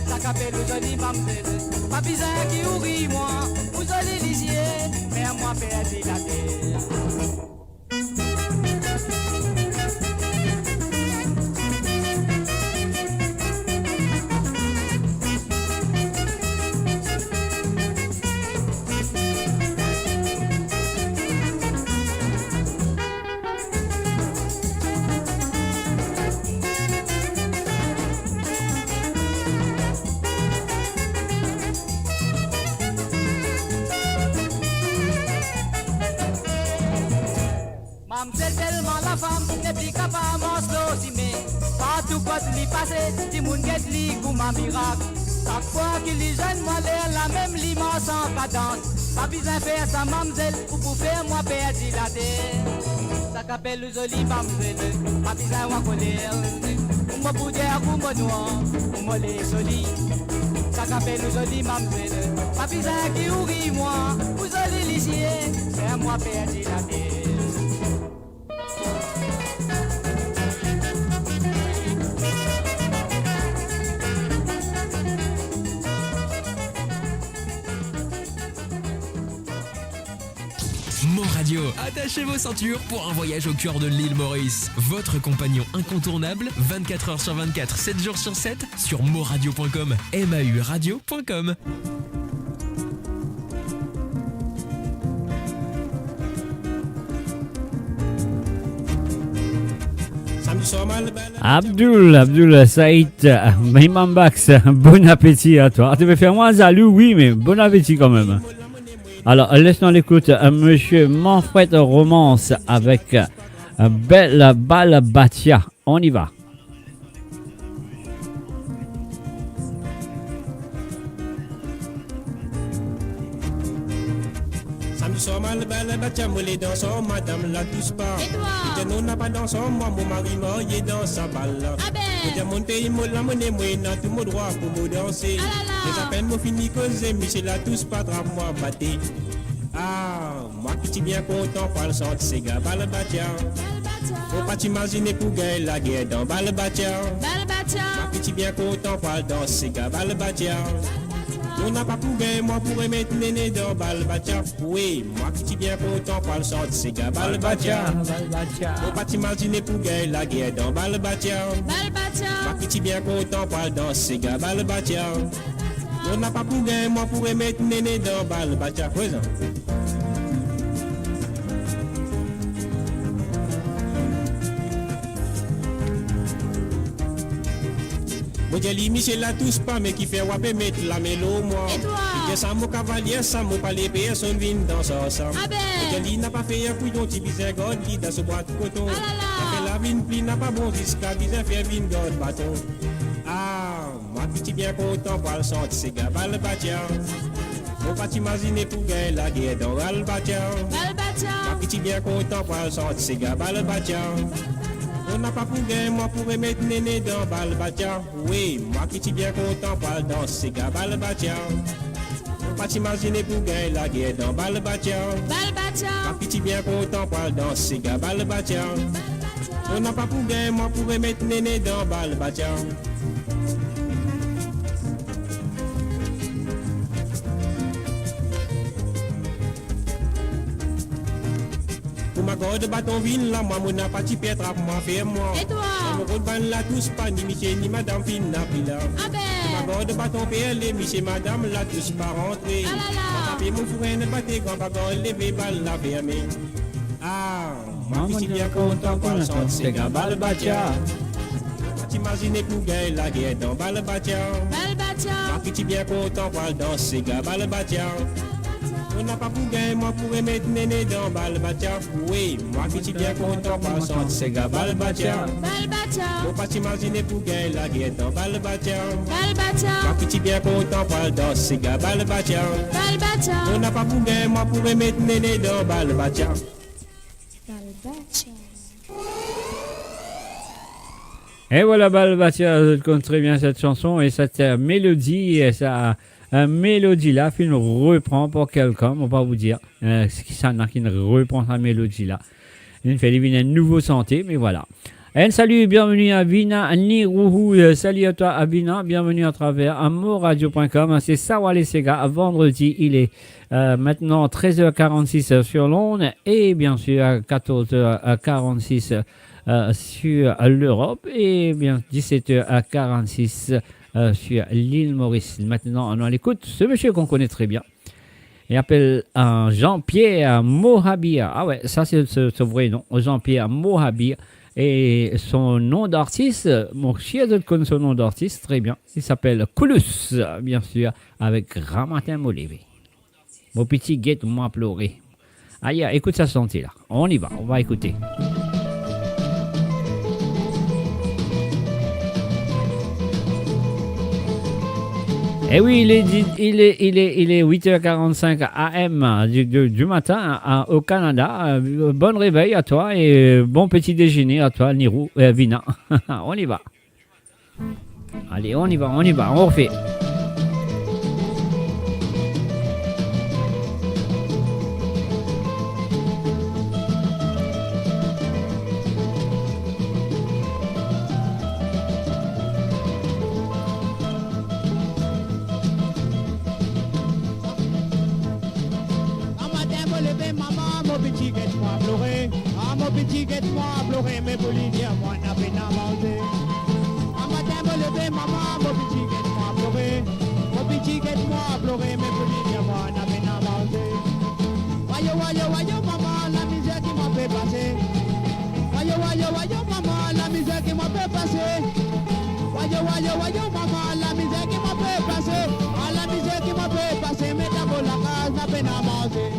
Ça qu'appelle le joli mamselle, pas besoin qui oublie moi. Vous joli lisier, mais moi perdre la terre. C'est tellement la femme, n'est plus capable de s'osiner. Partout quand il passe, tout le monde get li comme un miracle. Chaque fois qu'il est jeune, moi l'air la même l'immense en cadence. Pas besoin de faire sa mamzelle pour faire moi perdre la terre. Ça qu'appelle le joli mamzelle, pas besoin de colère. Moi pour dire ou moi noir, ou moi les jolis. Ça qu'appelle le joli mamzelle, pas besoin qui oublie moi. Vous joli lisier, faire moi perdre la terre. Moradio, attachez vos ceintures pour un voyage au cœur de l'île Maurice. Votre compagnon incontournable, 24 h sur 24, 7 jours sur 7, sur moradio.com, mauradio.com. Abdul Saïd, Imam Bax, bon appétit à toi. Tu veux faire moi un zalou, oui, mais bon appétit quand même. Alors, laisse-nous l'écoute. Monsieur Manfred Romance avec Belle Balbatia. On y va. Samedi soir, mal Balbatia, moi les dansons, madame la touche pas. Et nous n'a pas dansons, moi mon mari mort, il est dans sa balle. Pour mon pays, moi la monnaie, moi n'a tout mon droit pour me danser. Les à peine moi fini causer, Michel la touche pas, drap moi batté. Ah, moi qui suis bien content, par le sang de ces gars, Balbatia. Faut pas t'imaginer pour gagner la guerre dans Balbatia. Moi qui suis bien content, par le dans ces gars, Balbatia. On n'a pas pour gagner, moi pourrais mettre néné dans Balbatia. Oui, moi qui suis bien content, par le sang de ces gars, Balbatia. Faut pas t'imaginer pour gagner la guerre dans Balbatia. Moi qui suis bien content, par le dans ces gars, Balbatia. On n'a pas pour gagner, moi pourrais mettre néné dans Balbatia. Présent. Moi j'ai dit Michel la touche pas mais qui fait wapé mettre la mélo moi. Et toi? J'ai ça mon cavalier, ça mon palais personne vient dans ça. Moi j'ai dit n'a pas fait un couillon qui bizarre god qui dans ce boîte de coton. N'a fait la vine pli n'a pas bon jusqu'à bizarre faire vine god bâton. Ah, moi qui suis bien content par le sang de ces gars Balbatia. Faut pas t'imaginer pour gagner la guerre dans Balbatia. Moi qui suis bien content par le sang de ces gars Balbatia. On n'a pas pour gagner, moi pourrais mettre néné dans Balbatia. Oui, moi qui suis bien content par dans ces gars Balbatia. Faut pas t'imaginer pour gagner la guerre dans Balbatia. Moi qui suis bien content par dans ces gars Balbatia. On n'a pas pour gagner, moi pourrais mettre néné dans Balbatia. Pour ma gorge bâton vine là, moi mon n'a pas typé trappe moi fait moi. Et toi? Mon route ban la tous pas ni Michel ni madame fine n'a pris là. Pour ma gorge bâton PL Michel madame la tous pas rentré. Ma tapé mon fourré ne pas tes grands bagarres levé balle la fermé. Ah, moi qui suis bien content par le sang de ces gars Balbatia. T'imagines pour gagner la guerre dans Balbatia. Moi qui suis bien content par dans ces gars Balbatia. On n'a pas pour gagner, moi pourrais mettre néné dans Balbatia. Oui, moi qui suis bien content par le sang de ces gars Balbatia. Faut pas t'imaginer pour gagner la guerre dans Balbatia. Moi qui suis bien content par dans ces gars Balbatia. On n'a pas pour gagner, moi pourrais mettre néné dans Balbatia. Et voilà Balbatia, je connais très bien cette chanson et cette mélodie et ça... mélodie-là, film reprend pour quelqu'un, on va vous dire, ça n'a qui reprend sa mélodie-là. Il fait deviner un nouveau santé, mais voilà. Un salut, bienvenue à Vina Nirouhou, salut à toi Abina, bienvenue à travers amourradio.com, c'est Sawale Sega, vendredi, il est maintenant 13h46 sur l'onde et bien sûr 14h46 sur l'Europe et bien 17h46 sur l'île Maurice. Maintenant, on l'écoute. Ce monsieur qu'on connaît très bien. Il appelle Jean-Pierre Mohabir. Ah ouais, ça c'est ce vrai nom. Jean-Pierre Mohabir. Et son nom d'artiste, mon chien de connaît son nom d'artiste, très bien. Il s'appelle Koulous, bien sûr, avec Ramatin Molévé. Mon petit guette m'a pleuré. Aïe, écoute sa santé là. On y va, on va écouter. Et oui, il est 8h45 AM du matin au Canada. Bon réveil à toi et bon petit déjeuner à toi, Nirou, Vina. On y va. Allez, on y va, on refait. Mais Bolivia, moi, n'a pas mangé. Un matin, me lever, maman, mon petit guette-moi pleurer. Mon petit guette-moi pleurer, mais Bolivia, moi, n'a pas mangé. Voyons, maman, la misère qui m'a fait passer. Voyons, maman, la misère qui m'a fait passer. Voyons, maman, la misère qui m'a fait passer. Ah, la misère qui m'a fait passer, mais d'abord la case n'a pas peine à manger.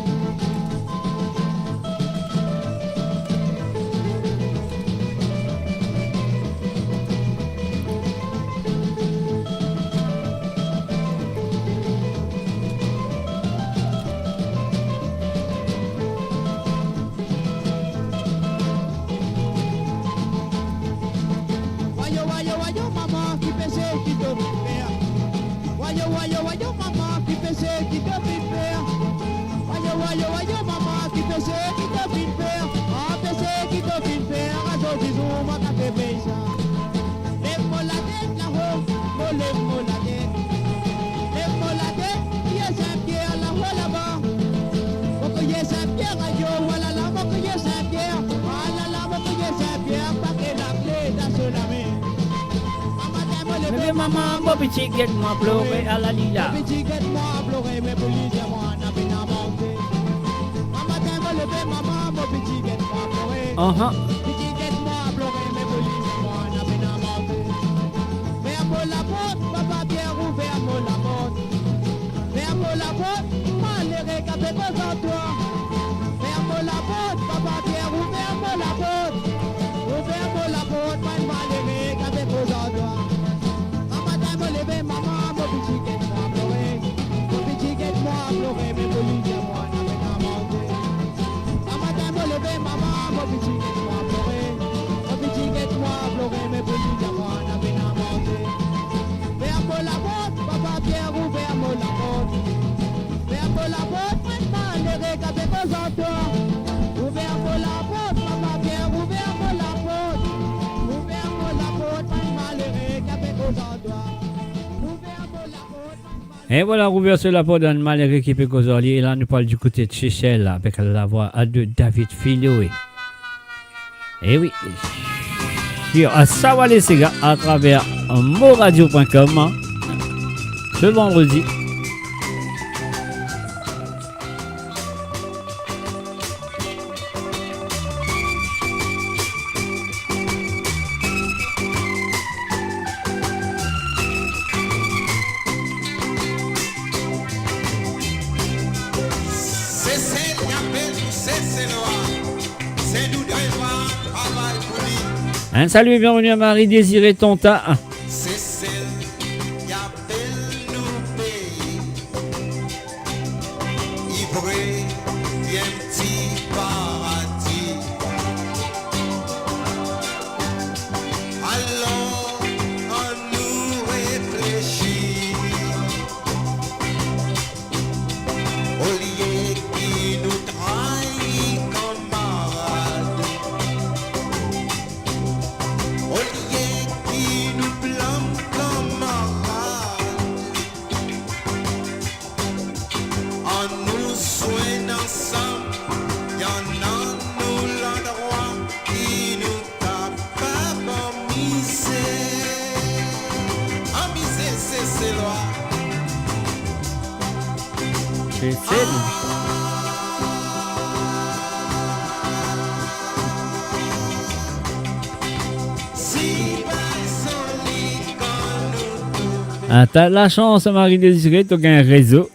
Voyons maman qui pensait qui devait faire. Voyons maman qui pensait qui devait faire. Voyons maman qui pensait qui devait faire. Ah pensait qui devait faire. À ce disons moi qu'a fait payer ça. Lève-moi la tête là-haut, lève-moi la tête. Lève-moi la tête, il y a Saint-Pierre là-haut là-bas. Mon collier Saint-Pierre, aïe, voilà là, mon collier Saint-Pierre. Ah là là, mon collier Saint-Pierre, pas que la clé dans ce la main. Bébé maman, mon petit guette-moi pleurer à la lila. Mon petit guette-moi pleurer, mais pour lui, moi, n'a pas inventé. Maman, t'aimes lever, maman, mon petit guette-moi pleurer. Petit guette-moi pleurer, mais pour lui, moi, n'a pas inventé. Ferme la porte, papa Pierre, ouvre la porte. Ferme la porte, malheureux, qu'a fait cause en toi. Ferme la porte, papa Pierre, ouvre la porte. Ouvre la porte, malheureux, qu'a fait cause en toi. Lever maman, mon petit guette-moi pleurer. Mon petit guette-moi pleurer, mais pour lui, moi, n'a pas inventé. Maman, t'aimes lever maman, mon petit guette-moi pleurer. Mon petit guette-moi pleurer, mais pour lui, moi, n'a pas inventé. Ferme la porte, papa Pierre, ouvre la porte. Ferme la porte, maintenant, les regards cause en toi. Ouvre la porte, papa Pierre, ouvre la porte. Ouvre la porte, maintenant, les regards cause en toi. Et voilà, rouvert sur la porte d'un malheureux équipé Causolier. Et là, nous parlons du côté de Chechel avec la voix de David Filoé. Et oui, sur Sawale Sega à travers moradio.com ce vendredi. Un salut et bienvenue à Marie-Désirée Tonta. Ah, t'as la chance, Marie-Désirée, t'as un réseau.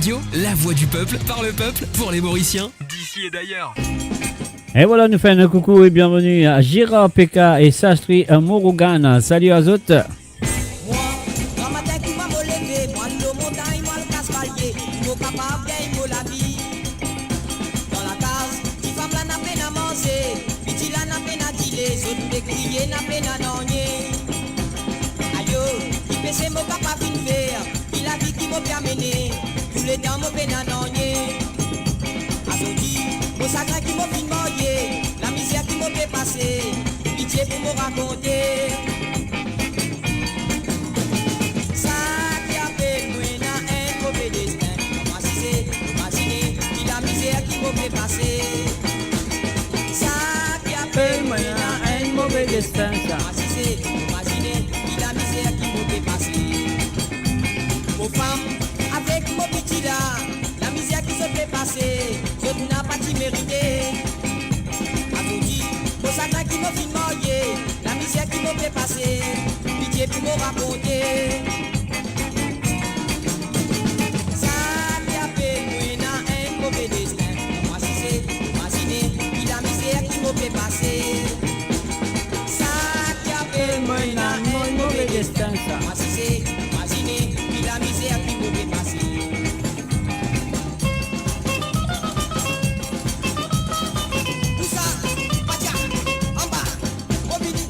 Radio, la voix du peuple, par le peuple, pour les Mauriciens, d'ici et d'ailleurs. Et voilà, nous faisons un coucou et bienvenue à Gira Peka et Sastri Mourougana. Salut à tous. Dans ma tête, qui va me lever, moi le montagne, moi le casse-palier, il faut capable, il faut la vie. Dans la case, qui femme là n'a peine à manger, petit là n'a peine à dealer, autres les crier n'a peine à nogner. Aïe, qui pêche mon papa fin faire, il a vie qui m'a bien mené, tous les temps m'a peine à nogner. Azodi, mon sacré qui m'a fin moyer, la misère qui m'a fait passer, pitié pour me raconter. Passer. Ça qui appelle moi un mauvais destin. Imaginez, il a misère qui m'a passer. Aux femmes, avec mon petit là, la misère qui se fait passer, je n'ai pas mérité. A tout dit, au sacré qui m'a fait moyer, la misère qui m'a fait passer, pitié pour me raconter. Ça qui appelle moi un mauvais destin. Fait passer ça qui appelle moi un mauvais destin ça imaginez puis la misère qui vous fait passer. Tout ça Patia en bas Robini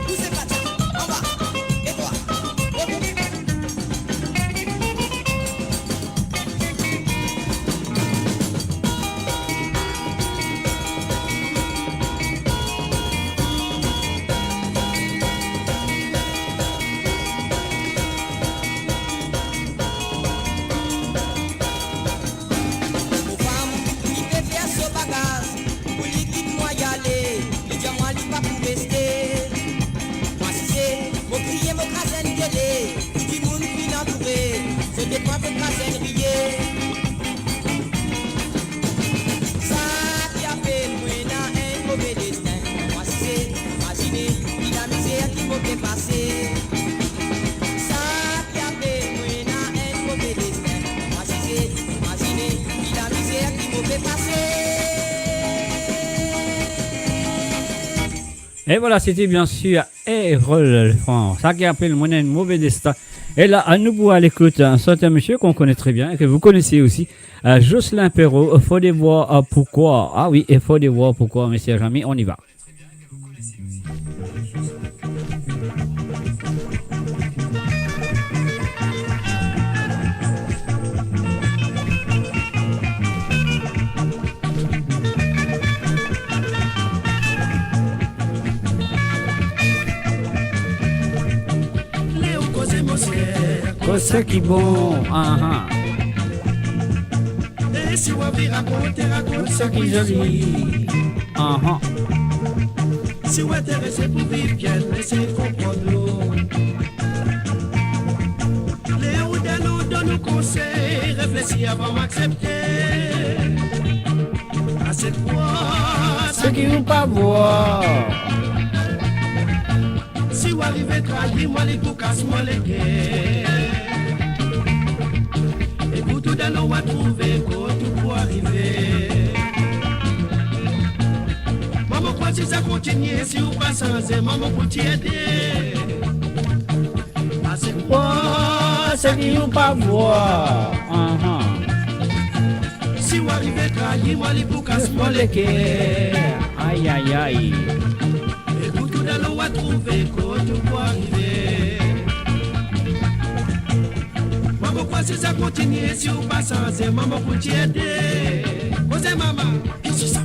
tout c'est Patia en bas et toi Robini. Et voilà, c'était bien sûr Erol France, ça qui appelle mon un mauvais destin. Et là, à nouveau à l'écoute, un certain monsieur qu'on connaît très bien et que vous connaissez aussi, Jocelyn Perrault. Il faut voir pourquoi. Ah oui, il faut voir pourquoi, messieurs amis, on y va. C'est qui bon, Et si on veut raconter, c'est qui joli, Si on est intéressé pour vivre bien, laissez comprendre. Les ou de nous donnent nos conseils, réfléchis avant d'accepter. À cette fois, ce qui vous pas voir. Si vous arrivez à trahir, moi les coups casse-moi les guerres. Tout d'un on va trouver tout pour arriver. Maman, quoi si ça continue, si vous passez sans maman, pour t'aider. C'est quoi, c'est qui vous pas voir. Si vous arrivez à trahir, moi les boucs casse-moi les quais. Aïe, aïe, aïe. Écoute, tout d'un on va trouver tout pour arriver. Pourquoi si ça continue, si vous passez sans maman pour t'aider. Posez maman, qu'est-ce que ça?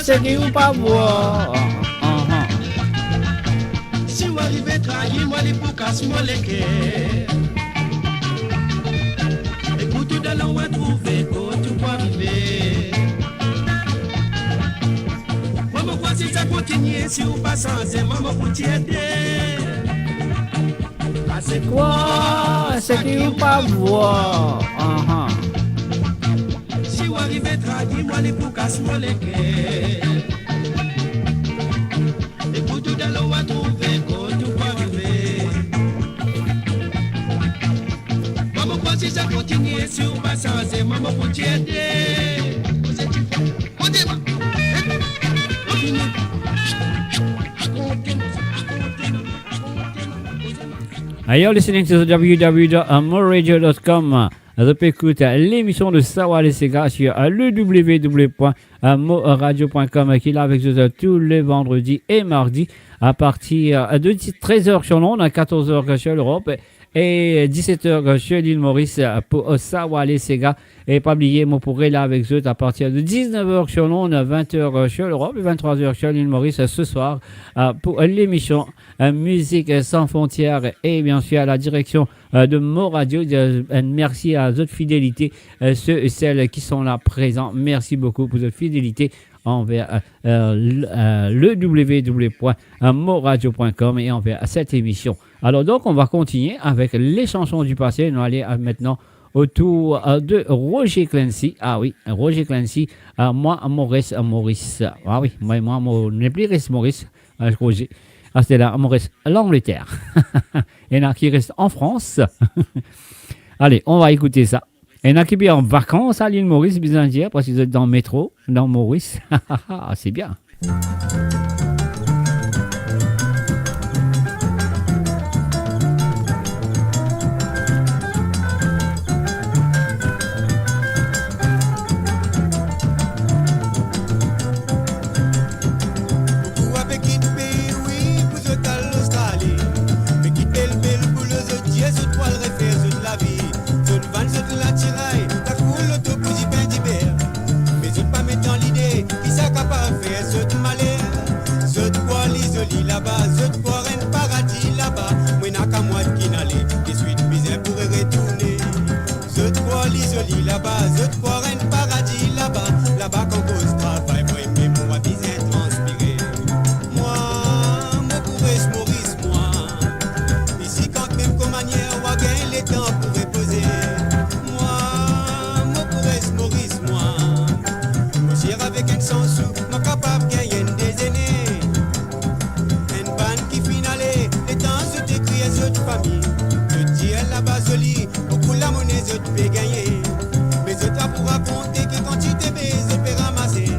C'est qui ou pas voir. trahi, moi les pour casse moi les quais. Écoute tout de l'on va trouver, quand tu vas arriver. Maman, quoi si ça continue, si vous passez, c'est maman pour t'aider. C'est quoi? C'est qui ou pas voir? Si vous arrivez trahi, moi les pour casse moi les quais. Écoute tout de l'on va trouver, quand tu vas arriver. Maman, quoi si ça continue, si vous passez, c'est maman pour t'aider. You're listening to www.moradio.com. Vous pouvez écouter l'émission de Sawa les Sega sur le www.moradio.com qui est là avec vous tous les vendredis et mardis à partir de 13h sur Londres, à 14h sur l'Europe et 17h sur l'île Maurice pour Sawa les Sega. Et pas oublier, moi pourrais là avec vous à partir de 19h sur Londres, 20h sur l'Europe et 23h sur l'île Maurice ce soir pour l'émission Musique sans frontières et bien sûr à la direction de Mo Radio. Merci à votre fidélité, ceux et celles qui sont là présents. Merci beaucoup pour votre fidélité envers le www.moradio.com et envers cette émission. Alors donc on va continuer avec les chansons du passé. Nous allons maintenant autour de Roger Clancy. Ah oui, Roger Clancy, moi Maurice. Ah oui, moi n'est plus Maurice, Roger. Ah, c'était là, Maurice, l'Angleterre. Il y en a qui restent en France. Allez, on va écouter ça. Il y en a qui viennent en vacances à l'île Maurice, bien dire, parce qu'ils sont dans le métro, dans Maurice. C'est bien. Là-bas, je te crois un paradis là-bas. Moi n'a qu'à moi qui n'allait, des suites misère pourrait retourner. Je te crois l'isolé là-bas, je te crois un paradis là-bas. Là-bas qu'on cause travail, moi mais moi bien transpirer. Moi pourrais Maurice, moi. Ici quand même comme manière, on va gagner les temps pour reposer. Moi pourrais Maurice, moi. Moi j'irai avec un sans sou, moi capable de gagner des aînés. Famille, je dis là-bas joli, beaucoup la monnaie je te fais gagner. Mais je t'ai pour raconter que quand tu t'es baisé, je peux ramasser.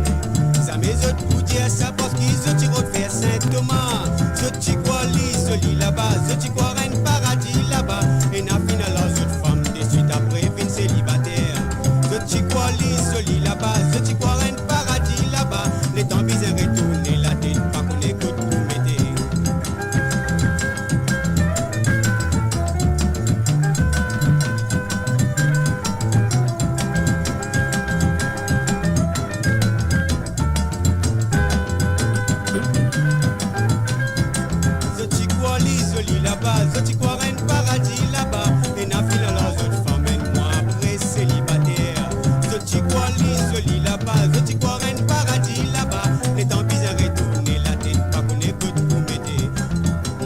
Ça mais je te pour dire ça parce que je t'y refais Saint-Thomas. Je t'y crois joli là-bas, je t'y crois un paradis là-bas. Et n'a final la jeune femme de suite après fin célibataire. Je t'y crois joli là-bas, je t'y crois un paradis là-bas. Les temps bizarres retourner la tête, pas qu'on écoute pour m'aider. Je t'y crois un paradis là-bas. Et n'a fini la jeune femme et moi après célibataire. Je t'y crois l'isolé là-bas. Je t'y crois un paradis là-bas. Les temps bizarres retourner la tête, pas qu'on écoute pour m'aider.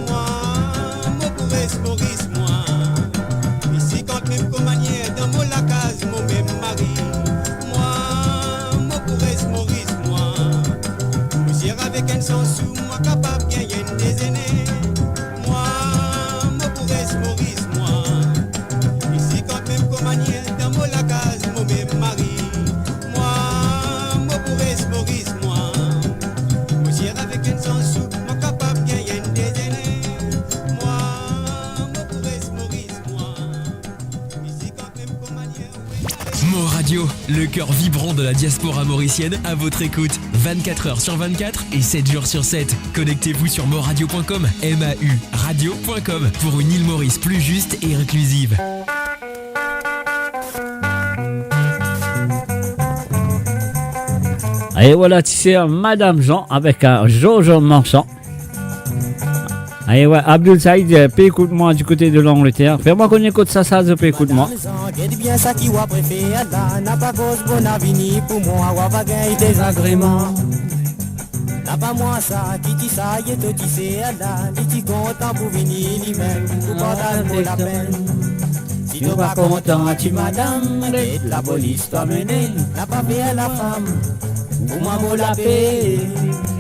Moi pourrais Maurice, moi. Ici quand même comme manière dans mon la case, mon même mari. Moi pourrais Maurice, moi. Moi j'irai avec un sans sou, moi capable de gagner des aînés. Maurice, moi. Ici quand même comme manière dans mon la case, mon même mari. Moi pourrais Maurice, moi. Moi j'irai avec un sans sou, moi capable de gagner des aînés. Moi pourrais Maurice, moi. Ici quand même comme manière. Mo Radio, le cœur vibrant de la diaspora mauricienne à votre écoute. 24h sur 24 et 7 jours sur 7. Connectez-vous sur moradio.com, MAU radio.com pour une île Maurice plus juste et inclusive. Et voilà, c'est Madame Jean avec un Jojo Manchant. Allez, ouais, Abdul Saïd, écoute-moi du côté de l'Angleterre. Fais-moi qu'on écoute ça, écoute-moi. Garde bien ça qui va préférer là. N'a pas cause bon avenir pour moi. Ou va gagner des agréments. N'a pas moi ça, qui dit ça, y est tout tissé là. Dit content pour venir lui-même. Pour partager pour la peine. Si tu pas content, tu madame, la police t'a mené. N'a pas fait à la femme. Pour moi, moi la paix.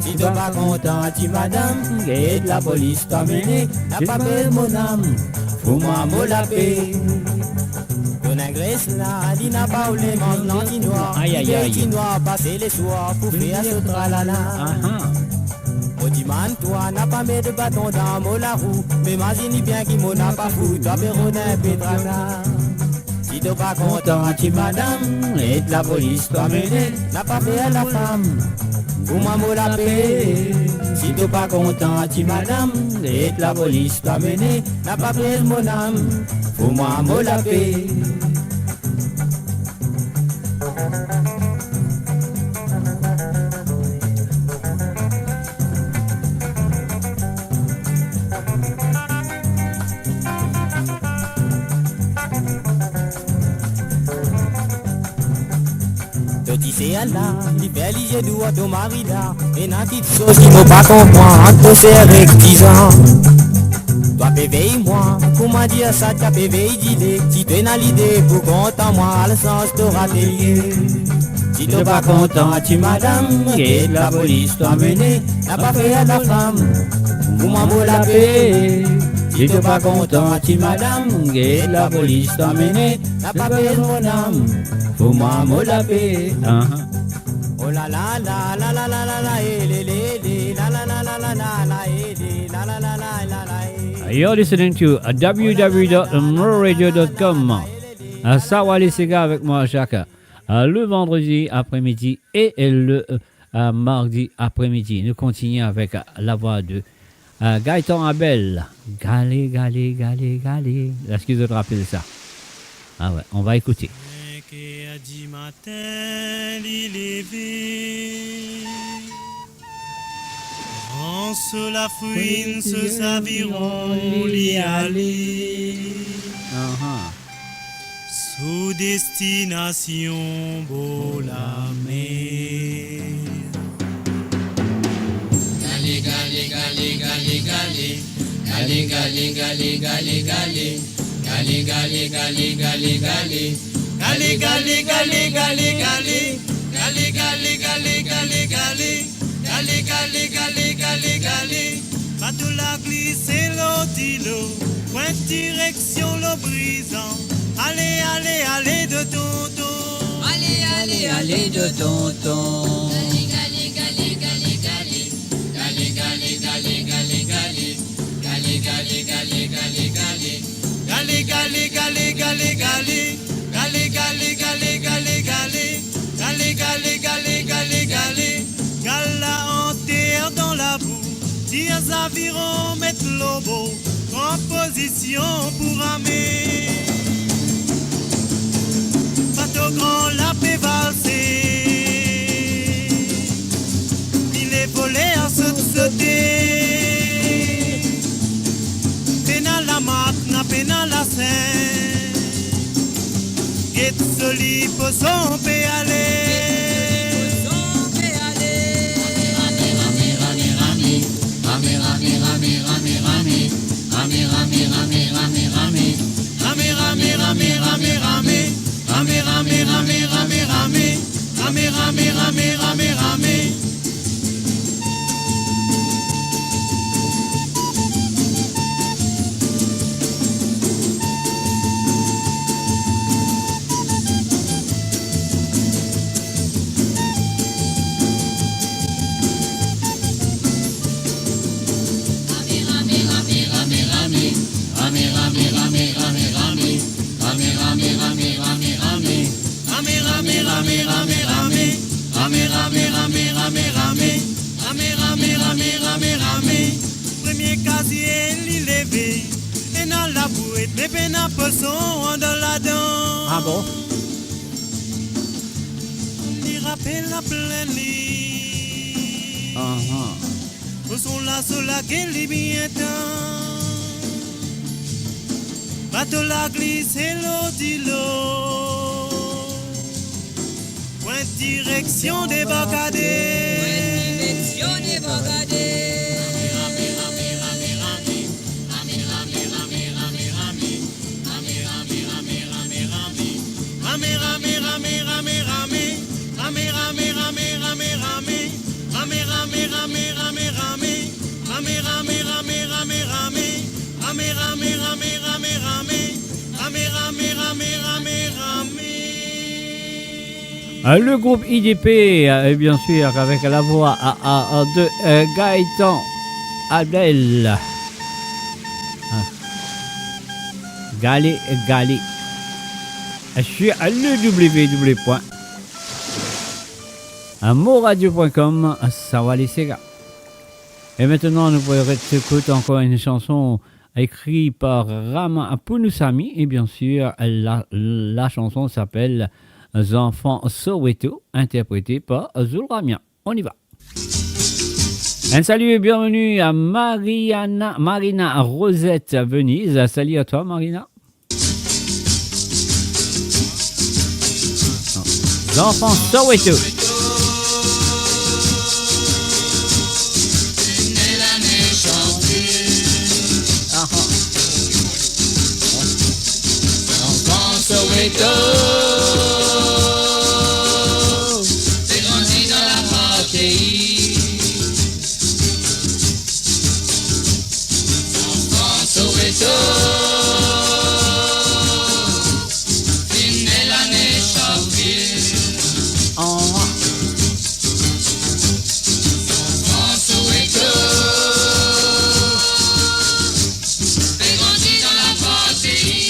Si tu pas content, tu madame, la police t'a mené. N'a pas fait mon âme. Pour moi, moi la paix. Ton agresse là, il n'a pas ou les manches noir. Aïe aïe aïe. Il noir passer les soirs pour faire ce tralala. Odiman, toi, n'a pas mis de bâton dans mon la roue. Mais imagine bien qu'il m'en a pas fou. Toi, Péronin, Pétrana. Si t'es pas content, tu madame, et la police t'a mené. N'a pas fait à la femme. Pour moi, moi la paix. Si t'es pas content, tu madame, et la police t'a mené. N'a pas fait mon âme. Pour moi, moi la paix. C'est là, il fait les yeux à ton mari là. Et n'a petite chose qui m'a pas comprendre, entre c'est rectisant. Toi péveille moi, comment dire ça, t'as péveille d'idée. Si t'es dans l'idée, pour content moi, le sens t'aura délié. Si t'es pas content, tu madame, et la police t'a mené. N'a pas fait à la femme, pour moi moi la paix. Si t'es pas content, tu madame, et la police t'a mené. N'a pas fait mon âme. Pour moi, moi la paix. Oh la la la la la la la la la la la la la la. You're listening to www.mroradio.com. Sawali Sega avec moi chaque le vendredi après-midi et le mardi après-midi. Nous continuons avec la voix de Gaëtan Abel. Galé, galé, galé, galé. Est-ce que vous te rappelez ça? Ah ouais, on va écouter. Du matin, l'île est levé. En sous la fouine, se saviront l'y aller. Sous destination, beau la mer. Galé, galé, galé, galé, galé. Galé, galé, galé, galé, galé. Galé, galé, galé, galé, galé. Galé, galé, galé, galé, galé. Galé, galé, galé, galé, galé. Galé, galé, galé, galé, galé. Bateau la glissé l'eau d'îlot. Point direction l'eau brisant. Allez, allez, allez de tonton. Allez, allez, allez de tonton. Galé, galé, galé, galé, galé. Galé, galé, galé, galé, galé. Galé, galé, galé, galé, galé. Galé, galé, galé, galé, galé. Galé, galé, galé, galé, galé. Galé, galé, galé, galé, galé. Gala en terre dans la boue. Tire avirons, mettre l'obo. En position pour ramer. Bateau grand, la paix valsée. Il est volé à sauter. Pénal la mat, na pénal la scène. Et soli pour son peut aller. Premier casier, il levé. Et dans la bouette, mais peine à poisson dans la dent. Ah bon? Il rappelle la pleine nuit. Sola che li bienta bateau la glisse et l'eau dit l'eau point direction des barcadets Le groupe IDP, bien sûr, avec la voix de Gaëtan Abdel. Galé. Sur le www.moradio.com, ça va les gars. Et maintenant, nous pourrons écouter encore une chanson écrite par Rama Punusami. Et bien sûr, la chanson s'appelle Enfants Soweto, interprété par Zulramia. On y va. Un salut et bienvenue à Marina Rosette Venise. Salut à toi, Marina. Enfants Soweto. Soweto, t'es grandi dans la patrie. Enfant Soweto, t'es né l'année Charleville. Enfant Soweto, t'es grandi dans la patrie.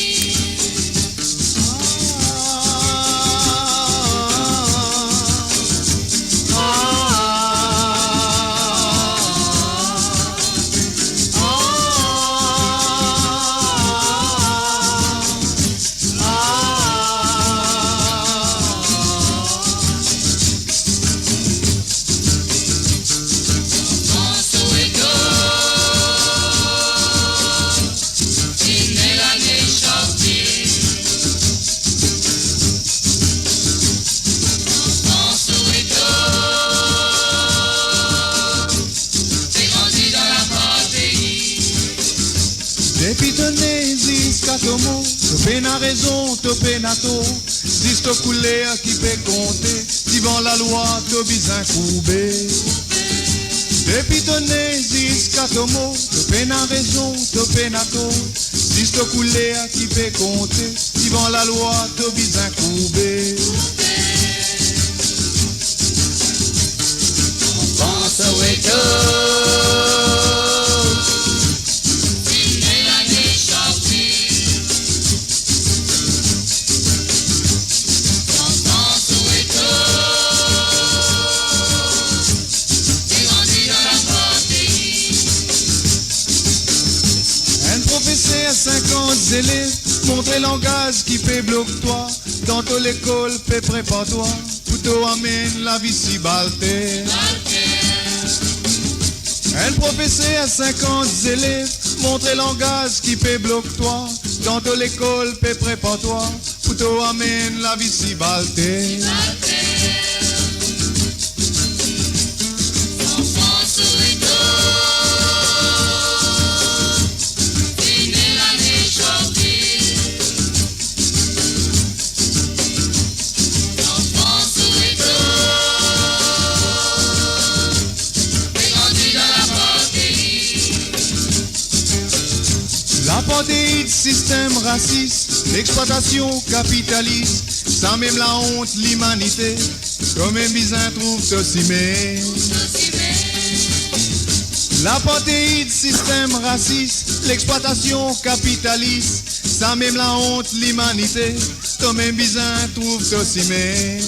Tomo, topé na raison, topé na to, disque couleur qui peut compter, suivant la loi, to bizin coubé. Depuis tonné, disque tomo, topé na raison, topé na to, disque couleur qui peut compter, suivant la loi, to bizin coubé. Enfant Soweto. Élèves, montrez langage qui fait bloque-toi, dans toute l'école, fait prépare-toi, plutôt amène la vie si balte. Un professeur à 50 élèves, montrez langage qui fait bloque-toi, dans toute l'école, fait prépare-toi, plutôt amène la vie si balte. L'apartheid, système raciste, l'exploitation capitaliste, sans même la honte, l'humanité, comme un bizin trouve Tosimé. L'apartheid, système raciste, l'exploitation capitaliste, sans même la honte, l'humanité, comme un bizin trouve Tosimé.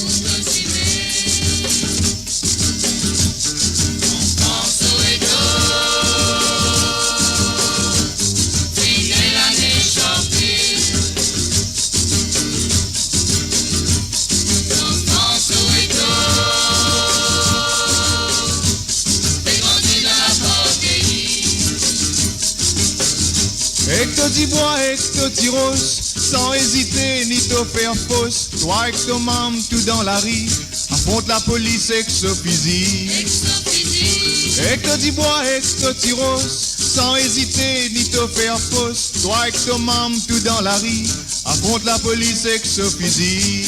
te dis bois et que te tiros, sans hésiter ni te faire fausse. Toi et que ton mam tout dans la rue, affronte la police et que se fusille. Et que te dis bois et que te tiros, sans hésiter ni te faire fausse. Toi et que ton mam tout dans la rue, affronte la police et que se fusille.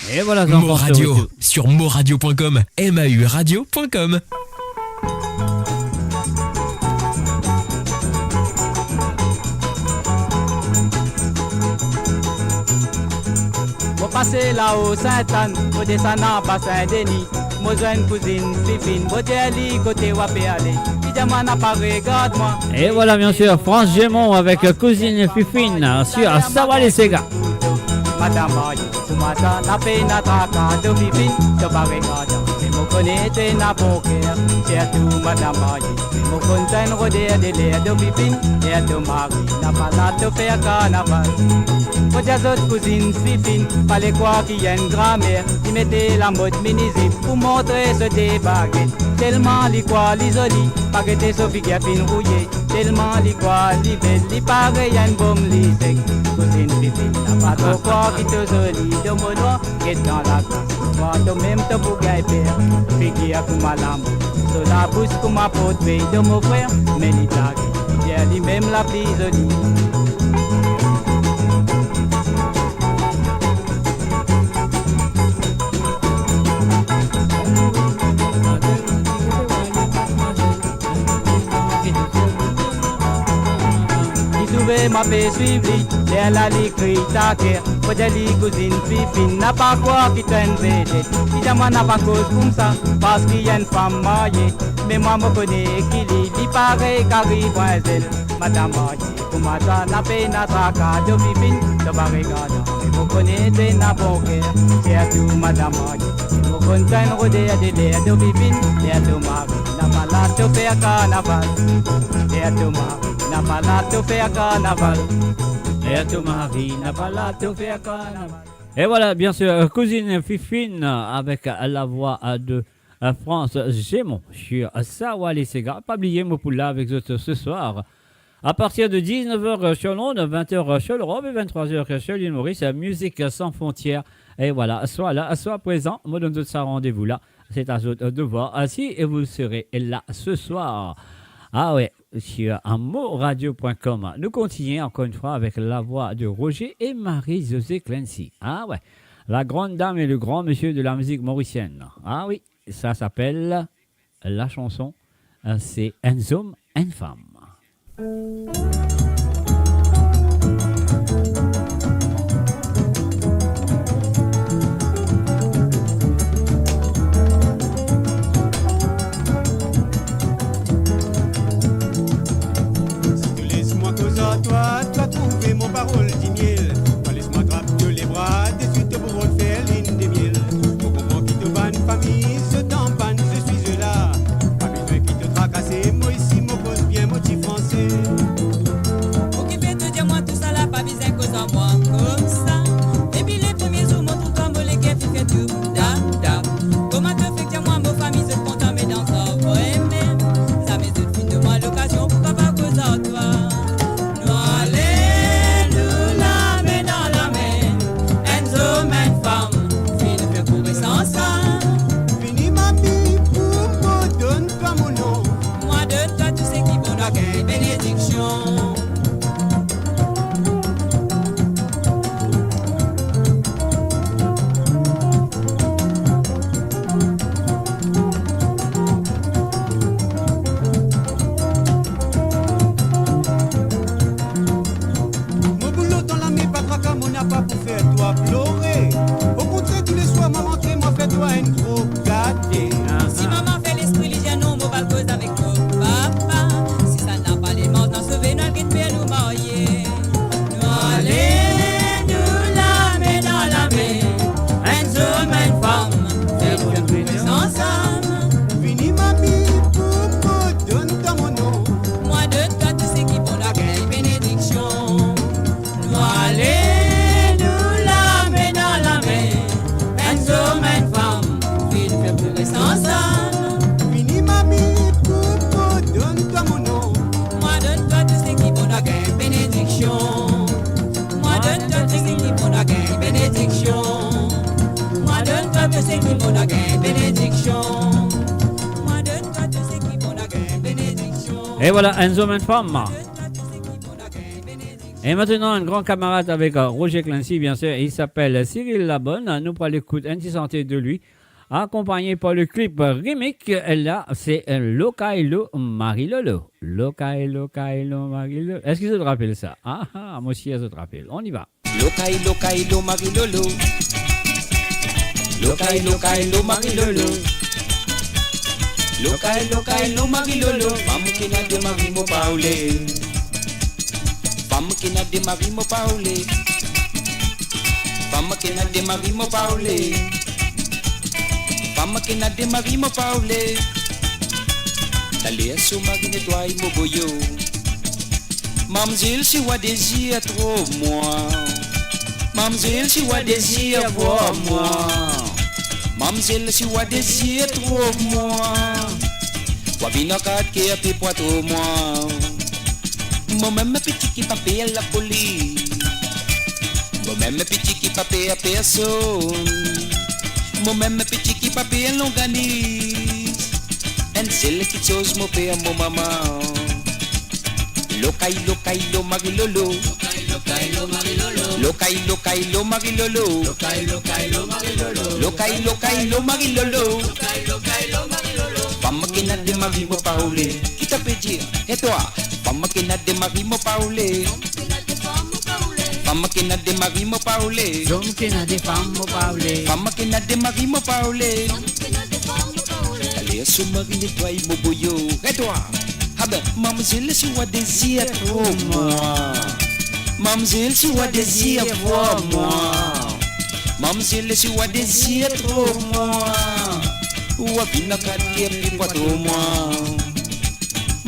Et voilà, Mo Radio sur moradio.com, MAU radio.com. Moi passer là-haut Sainte-Anne, moi descendre en bas Saint-Denis. Moi joindre cousine Fifine, moi dire côté Wapé aller. Idama n'a pas regarde-moi. Et voilà, bien sûr, France Gémont avec cousine Fifine sur Sawale Sega. Madame Marie, Soumata, la peine à traquer de Fifine, de Barricade. Et mon connaître n'a pas cœur, surtout Madame Marie. Et mon content rodé de l'air de Fifine, et de Marie, n'a pas hâte de faire carnaval. Pour des autres cousines Fifine, fallait croire qu'il y a une grand-mère qui mettait la mode mini-zip pour montrer ce débaguette. Tellement li quoi li joli, baguette Sophie qui a fin rouillé. Tellement li quoi li belle, li pareil à une bombe li sec. Cousine Fifine, n'a pas trop quoi qui te joli, de mon noir, qui est dans la classe. Moi, de même te bougaille père, figure comme ma lampe. Sur la bouche comme ma pote, de mon frère, mais li tagui, il y a li même la plus jolie. M'a fait suivre, elle a l'écrit ta terre. Pour des cousines Fifine, n'a pas quoi qui t'en vedette. Évidemment, n'a pas cause comme ça, parce qu'il y a une femme mariée. Mais moi, me connais qu'il est pareil qu'arrive Madame mariée, pour ma tante, n'a pas n'a pas de Fifine, de barricade. Mais vous connaissez n'a pas cœur, c'est tout Madame mariée. Vous connaissez rodé à des l'air de Fifine, et de Marie, n'a pas là de faire carnaval. Et de Marie. N'a pas là de faire carnaval. Et ton mari n'a pas là de faire carnaval. Et voilà, bien sûr, cousine Fifine avec la voix de France Gémont sur Sawale Sega. Pas oublier mon poula avec eux ce soir. À partir de 19h sur Londres, 20h sur l'Europe et 23h sur l'île Maurice, musique sans frontières. Et voilà, soit là, soit présent. Moi, donne tout ça rendez-vous là. C'est à votre devoir assis et vous serez là ce soir. Ah ouais, sur moradio.com. Nous continuons encore une fois avec la voix de Roger et Marie-Josée Clancy. Ah ouais, la grande dame et le grand monsieur de la musique mauricienne. Ah oui, ça s'appelle, la chanson, c'est Un homme, une femme. Toi, tu as trouvé mon parole d'imiel. Toi, laisse-moi attraper les bras, de suite pour le faire ligne de miel. Pour comprendre qui te banne, famille, se t'empanne, je suis là. Pas besoin qui te tracasse, moi ici, mon cause bien motif français. rester ensemble. Vini mamie, pour donne-toi mon nom. Moi de toi, tu sais qui pour la guerre, bénédiction. Nous allons nous la main dans la main. Un homme, une femme, puis nous faire rester ensemble. Vini mamie, pour donne-toi mon nom. Moi de toi, tu sais qui pour la guerre, bénédiction. Moi de toi, tu sais qui pour la guerre, bénédiction. Moi de toi, tu sais qui pour la guerre, bénédiction. Moi de toi, tu sais qui pour la guerre, bénédiction. Et voilà, Enzo Femme. Et maintenant, un grand camarade avec Roger Clancy, bien sûr, il s'appelle Cyril Labonne. Nous pourrons l'écouter un petit santé de lui, accompagné par le clip remake. Là, c'est Locailo Marilolo. Locailo Marilolo. Est-ce que vous te rappelez ça? Ah, moi aussi, je te rappelle. On y va. Locailo Marilolo. Locailo Marilolo. Locailo Marilolo. Vamos que na de marimo paule. Vamos que na de marimo paule. Vamos que na de marimo paule. Vamos que na de marimo paule. Dali a sua magine toi mo boyo. Mamzelle si wa désir trop moi. Mamzelle si wa désir voir moi. Mamzelle si wa désir trop moi. Wa vina kat ke api poito moi. Moi-même petit qui papé à la police. Moi-même petit qui papé à personne. Moi-même petit qui papé à l'organisme. And c'est le qui chose mon père mon maman. Locailo Marilolo. Locailo Marilolo. Locailo Marilolo. Locailo Marilolo. Femme qui n'a de mari mo paule. Qui t'a fait dire? Et toi? Femme qui n'a de mari mo paule. Femme qui n'a de mari mo paule. Homme qui n'a de femme mo paule. Femme qui n'a de mari mo paule. Allez, ce mari nettoie mon boyo. Et toi? Ah ben, mademoiselle, si vous désir pour moi. Mademoiselle, si vous désir pour moi. Mademoiselle, si vous désir pour moi. Ou à vina quartier puis pas pour moi.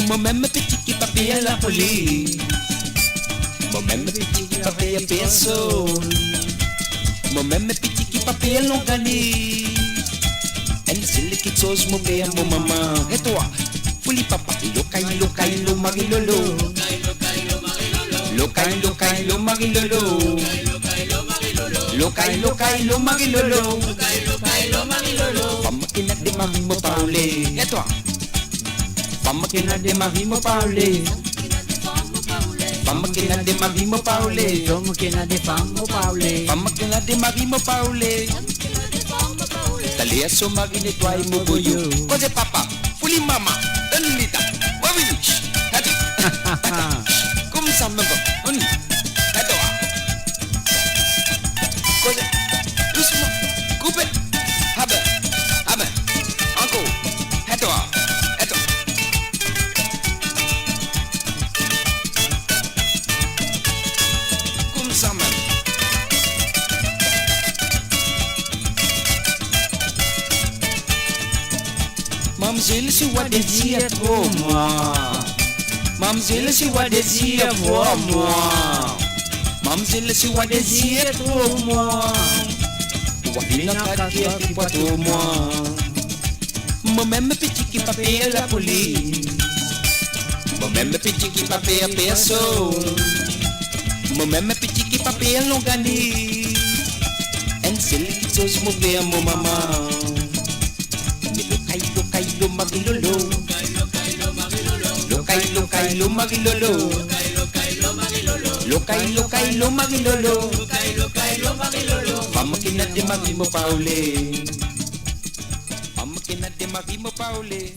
Moi-même petit qui papier à la police. Moi-même petit qui papier à personne. Moi-même petit qui papier à l'organisme. Elle c'est le qui chose mon père, mon maman. Et toi? Fuli papa, Locailo Marilolo. Locailo Marilolo. Locailo Marilolo. Femme qui n'a de mari me parler. Et toi? Femme qui n'a de mari me parler. Femme qui n'a de mari me parler. Homme qui n'a de femme mo paule. Femme qui n'a de mari me parler. T'allais à son mari nettoyer mon boyo. Cause papa, fuli maman. Donne-lui-ta. Oui, hadi. Comme ça me va. On y. Attends. Cause doucement. Coupez. Ah ben. Encore. Attends. Comme ça même. Mamzelle, si vous désir pour moi. Mamzelle, si vous désir pour moi. Mamzelle, si vous désir pour moi. Vous avez une quartier qui pas pour moi. Moi-même petit qui papier à la police. Moi-même petit qui papier à personne. Moi-même petit qui papier à l'organisme. And c'est le qui chose mon père, mon maman. Locailo Marilolo. Locailo Marilolo. Locailo Marilolo. Femme qui n'a de mari mo paule. Femme qui n'a de mari mo paule.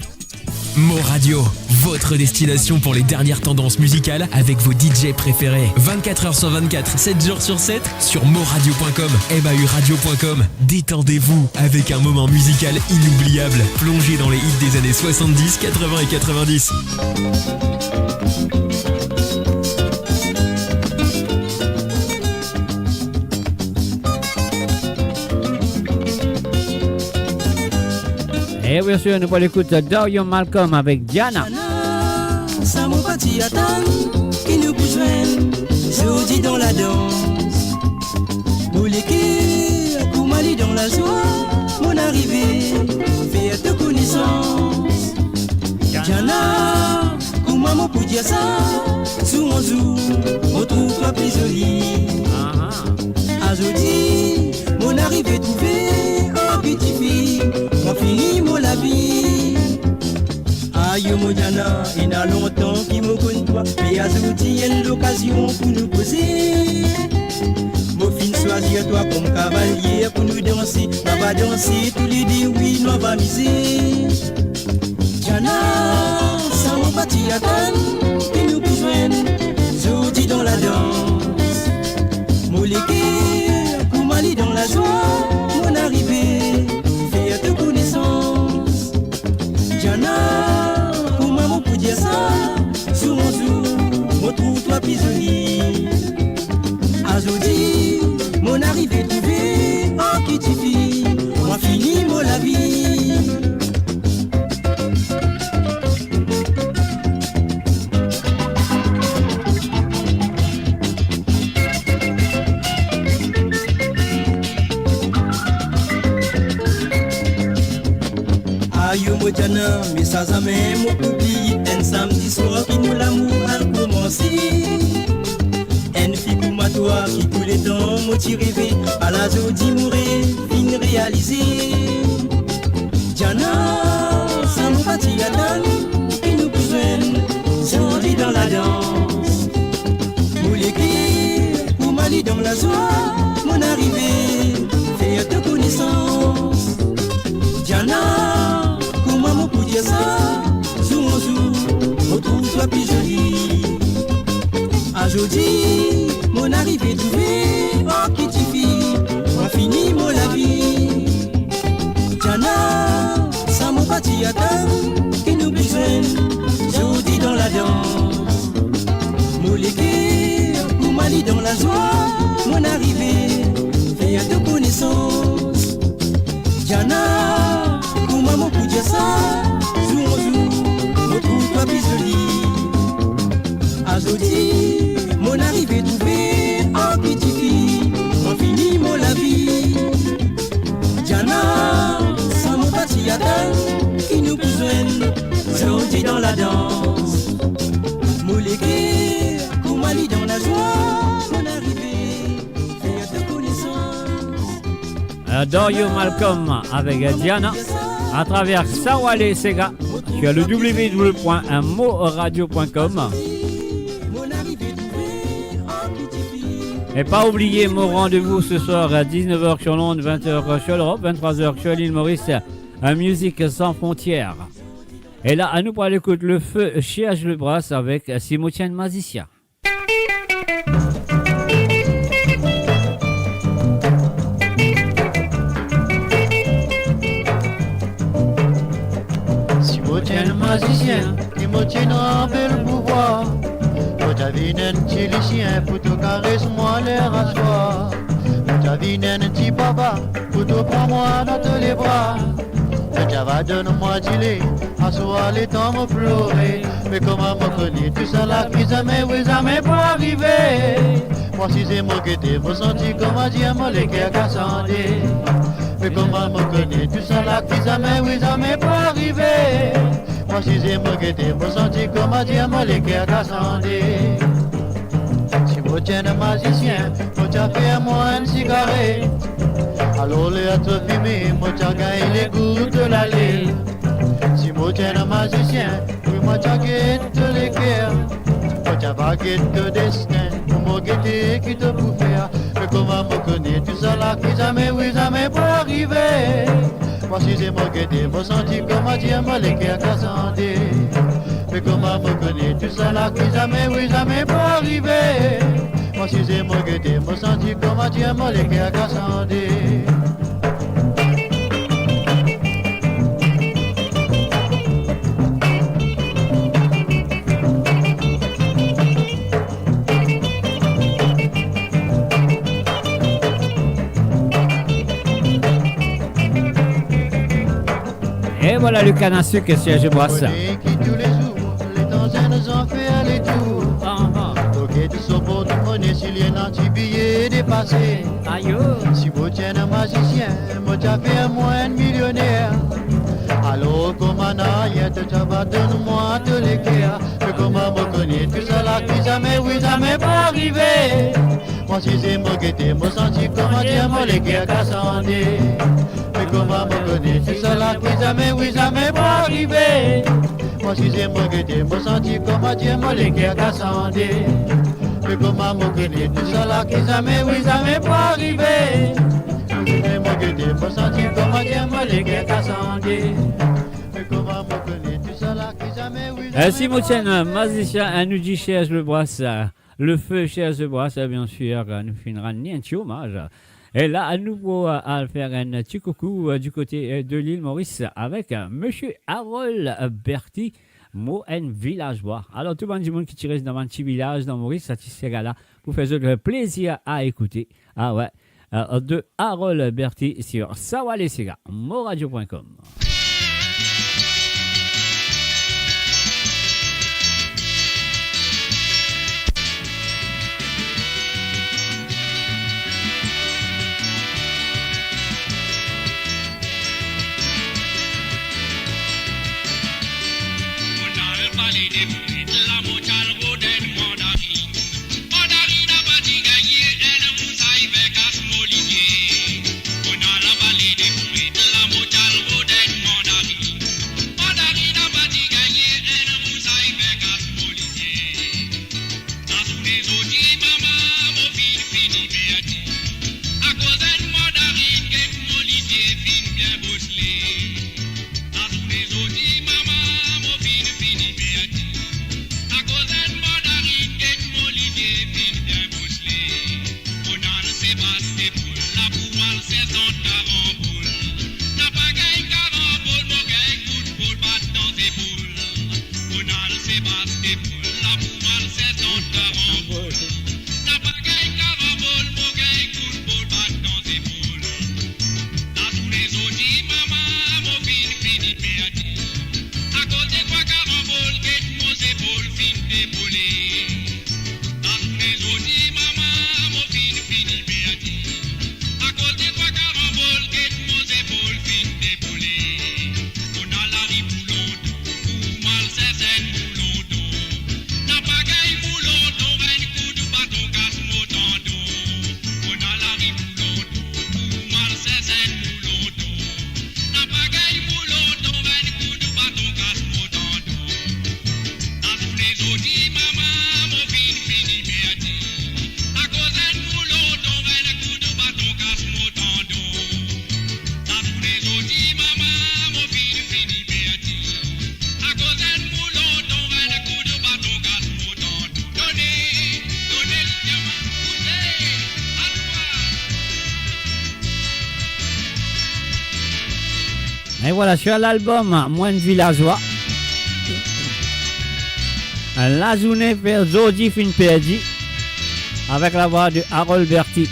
Mo Radio, votre destination pour les dernières tendances musicales avec vos DJ préférés. 24h sur 24, 7 jours sur 7 sur moradio.com, mauradio.com. Détendez-vous avec un moment musical inoubliable, plongé dans les hits des années 70, 80 et 90. Et bien sûr, nous allons écouter Dario Malcolm avec Diana. Ça m'a pas dit attendre, qui nous peut joindre, jeudi dans la danse. Nous l'équipe, pour m'aller dans la joie, mon arrivée, fait de connaissance. Diana, comment m'on peut dire ça, sous mon jour, on trouve toi plus jolie. À jeudi, mon arrivée trouvée, oh petite fille, on finit mon la vie. Aïe mon Diana, il y a longtemps qu'il me connaît toi, mais à jeudi, il y a l'occasion pour nous poser. Mon fin choisir toi comme cavalier pour nous danser, on va danser, tous les deux, oui, on va miser. Diana, ça on va t'y attendre, et nous pour joindre, jeudi dans la danse. Mon légué, pour m'aller dans la joie, mon arrivée, faire de connaissance. Diana, pour maman pour dire ça, sur mon jour, on trouve toi plus jolie. À jeudi, mon arrivée trouvée, oh qui t'y fit, on finit mon la vie. Aïe mon Diana, mais ça jamais mon oublié. Un samedi soir qui nous l'amour a commencé. Une fille comme toi qui tous les temps m'a rêvé. À la jeudi mourir, fin réalisé. Diana, ça m'a pas dit attendre, qui nous besoin, jeudi dans la danse. Pour l'équipe, pour m'aller dans la joie, mon arrivée, faire de connaissance. Diana, comment m'on peut dire ça, jour en jour, on trouve toi plus jolie. À jeudi, mon arrivée trouvée, oh qui t'y fit, on finit mon la vie. Diana, ça m'a pas dit attendre, qui nous besoin, jeudi dans la danse. Mon légué, pour m'aller dans la joie, mon arrivée, faire de connaissance. Diana, comment m'on peut dire ça, jour en jour, on trouve toi plus jolie. À jeudi, mon arrivée trouvée, oh petite fille, on finit mon la vie. Diana, ça m'a pas dit attendre, qui nous besoin, jeudi dans la danse. Mon légué, pour m'aller dans la joie, mon arrivée, faire de connaissance. Dario Malcolm avec Diana à travers Sawale Sega sur le www.moradio.com. Et pas oublier mon rendez-vous ce soir à 19h sur Londres, 20h sur l'Europe, 23h sur l'île Maurice, à Musique sans frontières. Et là, à nous pour l'écoute, le feu cherche le bras avec Simotien Mazissia. Simotien Mazissia, Simotien a un bel pouvoir. J'avais un petit lucien pour te caresser moi l'air à soi. J'avais un petit papa pour te prendre moi dans tous les bras. J'avais donné-moi du lait, à soi les temps me pleurer. Mais comment me connais tout ça là, oui jamais pas arrivé. Moi si c'est moi qui t'ai me senti comme à dire moi les cœurs cassandés. Mais comment me connais tout ça là, oui jamais pas arrivé. Moi si c'est moi qui t'ai me senti comme à dire moi les cœurs cassandés. Si vous tiens un magicien, vous t'as fait moi un cigarette. Alors les à te fumer, moi t'as gagné les goûts de l'allée. Si vous tiens un magicien, oui moi t'as guette les cœurs. Moi t'as pas guette de destin, pour me guetter qui te peut faire. Mais comment me connais tout ça là, qui jamais pas arrivé. Moi si c'est moi qui t'ai me senti comme à dire moi les cœurs cassandés. Mais comment me connais tout ça là, qui jamais pas arrivé. Moi si c'est moi qui t'ai me senti comme à dire moi les cœurs cassandés. Et voilà le canne à sucre, Serge Boisse. Qui tous les jours, les Tanzans nous ont fait les tours. Ok, tu supportes monnaie s'il y a un petit billet dépassé. Aïe. Si vous tiens un magicien, moi t'as fait moins un millionnaire. Alors comment n'aille te tabac, donne-moi tous les cœurs. Mais comment me connaître tout ça là qui jamais, oui jamais pas arrivé. Moi si c'est moi qui t'ai, moi senti comment dire moi les cœurs cassandés. Mais comment me connaître tout ça là qui jamais, oui jamais pas arrivé. Moi si c'est moi qui t'ai, moi senti comment dire moi les cœurs cassandés. Mais comment me connaître tout ça là qui jamais, oui jamais pas arrivé. C'est moi qui t'ai, moi senti comment dire moi les cœurs cassandés. Mais comment me connaître tout ça là qui jamais, oui jamais. Si Moutienne, Mazicien, un nous dit cher le Boisse. Le feu cher le Boisse, bien sûr, nous finira un petit hommage. Et là, à nouveau, à faire un petit coucou du côté de l'île Maurice avec monsieur Harold Berti, Moen villageois. Alors, tout le monde qui reste dans un petit village dans Maurice, ça là pour faire le plaisir à écouter. Ah ouais, de Harold Berti sur Sawale Sega, moradio.com. Et voilà, sur l'album Moins de villageois. La journée vers Zodi fin perdu avec la voix de Harold Berti.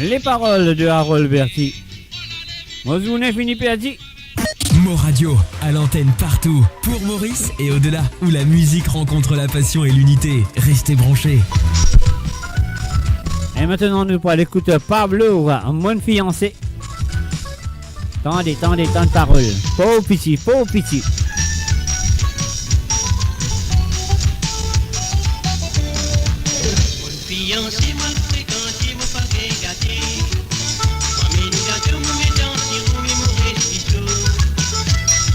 Les paroles de Harold Berti. Mon journée fini perdu. Moradio, à l'antenne partout, pour Maurice et au-delà, où la musique rencontre la passion et l'unité. Restez branchés. Et maintenant, nous pourrons écouter Pablo, mon fiancé. Tendez de paroles. Pauvre petit. Mon fiancé m'a fréquenté, m'a pas gâté. Moi, mes gâteaux, moi, mes dents, si vous, mes mauvais pistots.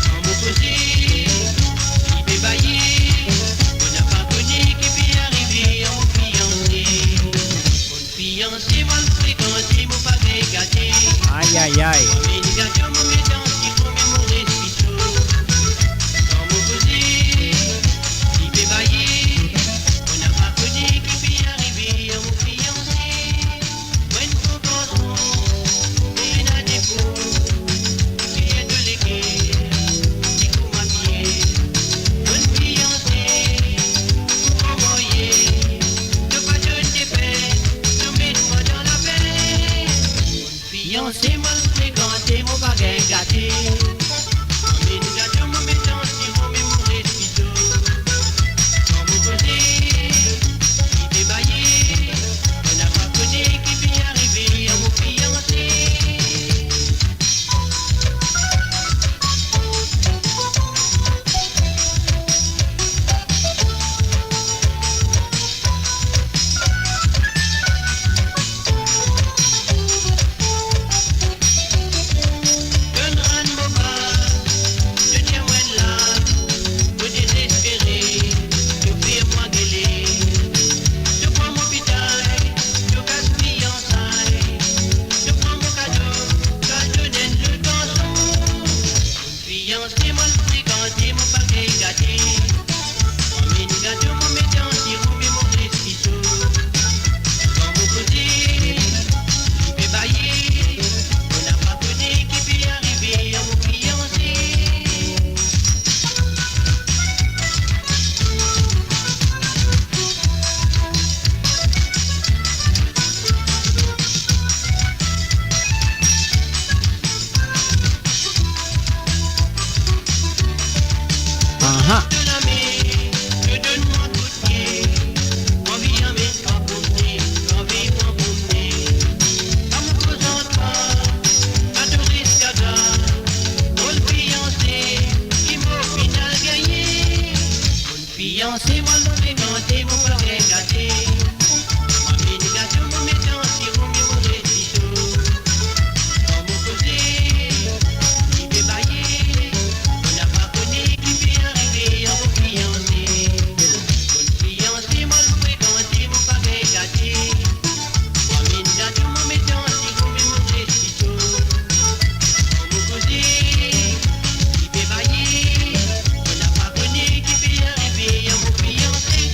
En mon côté, il peut pas fiancé, moi le vais ganter, mon père est gâté. Mamie ni gâteau, mon méchant, si vous me voulez plutôt. Dans mon côté, il fait bailler. On n'a pas connu qui fait arriver en vos fiancés. Bonne fiancée, moi le vais ganter, mon père est gâté. Mamie ni gâteau, mon méchant, si vous me voulez plutôt. Dans mon côté, il fait bailler. On n'a pas connu qui fait arriver en vos fiancés.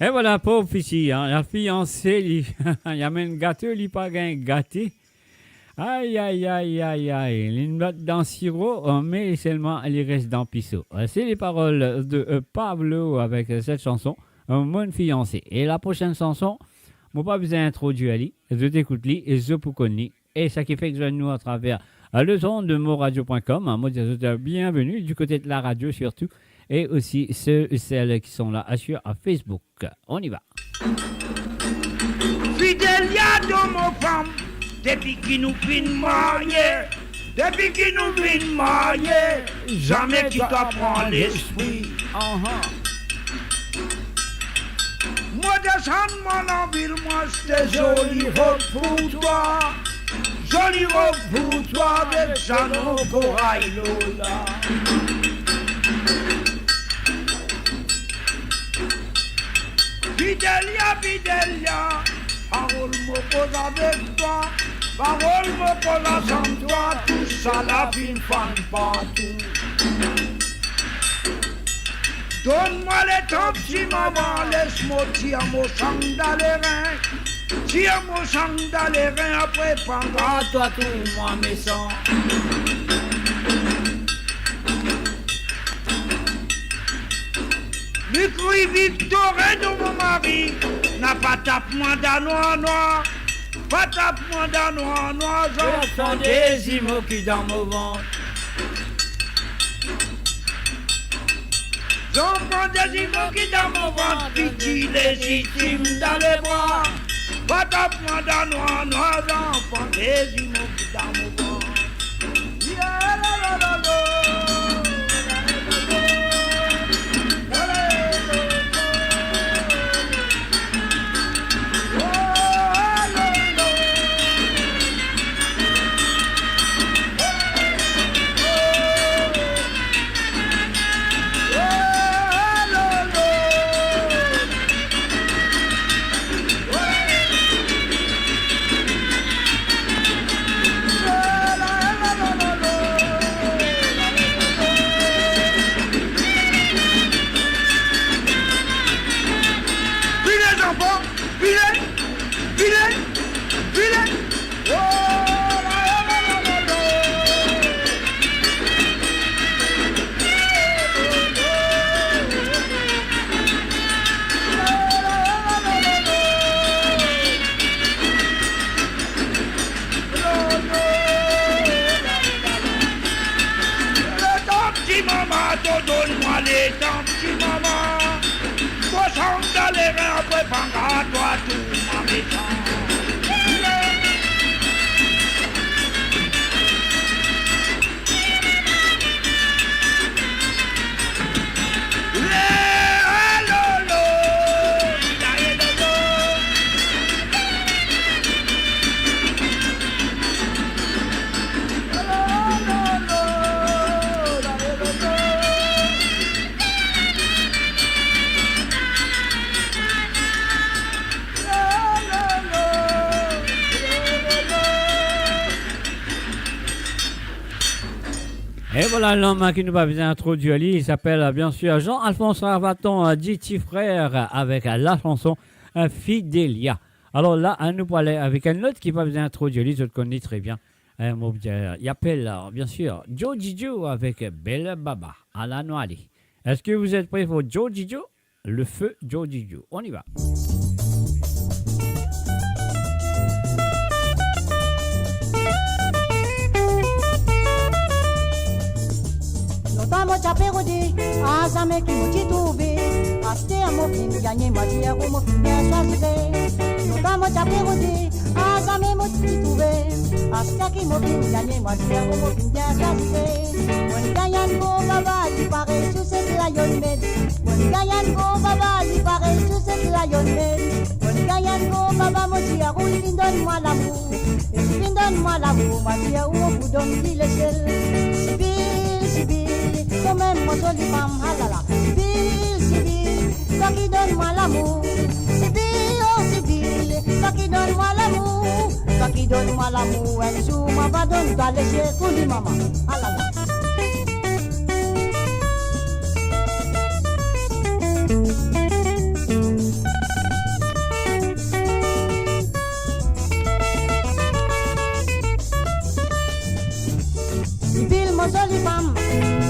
Et voilà, pauvre fille, hein, la fiancée, il y a même gâteau, il pas gâté. Aïe, aïe, aïe, aïe, aïe. Il note dans sirop, mais seulement il reste dans pisseau. C'est les paroles de Pablo avec cette chanson, Mon fiancé. Et la prochaine chanson, moi pas besoin d'introduire Ali, je t'écoute li, et je pour connais. Et ça qui fait que je nous à travers le son de moradio.com. Moi, je vous bienvenue du côté de la radio surtout. Et aussi ceux et celles qui sont là sur Facebook. On y va. Fidèlia de mon femme, depuis qu'il nous fin mariés, depuis qu'il nous fin mariés, jamais tu t'apprends l'esprit. Moi descends mon envie, moi c'était joli robe pour toi, joli robe pour toi, avec Jeannot Corail Lola. Fidèlia, fidèlia, parole me pose avec toi, parole me pose sans toi, tout ça la fin fan partout. Donne-moi les temps, petit maman, laisse-moi tirer mon sang dans les reins, tire mon sang dans les reins, après prendra toi tout moi mes sangs. Lucry Victoré de mon mari, n'a pas tape moi d'un noir noir, pas tape moi d'un noir noir, j'entends des imos qui dans mon ventre. J'entends des imos qui dans mon ventre, pitié légitime dans les bras, pas tape moi d'un noir noir, j'entends des imos qui dans mon ventre. Yeah, la, la, la, la. Donne-moi les dents, petit maman. Toi, chante dans les reins, après, prendra toi tout ma maison. Et voilà l'homme qui nous va bien introduire. Il s'appelle bien sûr Jean-Alphonse Ravaton, dit petit frère, avec la chanson Fidèlia. Alors là, nous parler avec un autre qui va bien introduire. Je le connais très bien. Il appelle bien sûr Joe Gijo avec Belle Baba à la Noali. Est-ce que vous êtes prêts pour Joe Gijo? Le feu Joe Gijo. On y va. Longtemps moi j'ai perdu, à jamais qui m'a trouvé. Acheter à mon film, gagner ma vie, à mon film bien choisi. Longtemps moi j'ai perdu, à jamais m'a trouvé. Acheter qui m'a film, gagner ma vie, à mon film bien choisi. Mon gagnant pour baba, il paraît sous cette la yonne. Mon gagnant rayonner. Mon gagnant, papa, mon tia, roule, donne-moi l'amour. Et puis donne-moi l'amour, ma tia, où on vous donne le ciel. Sibyl, quand même, mon jolie femme, ah là là. Sibyl, toi qui donne-moi l'amour. Sibyl, oh Sibyl, toi qui donne-moi l'amour. Toi qui donne-moi l'amour, un jour, ma va donne-toi le ciel, pour lui, maman, ah là là. Mon jolie femme,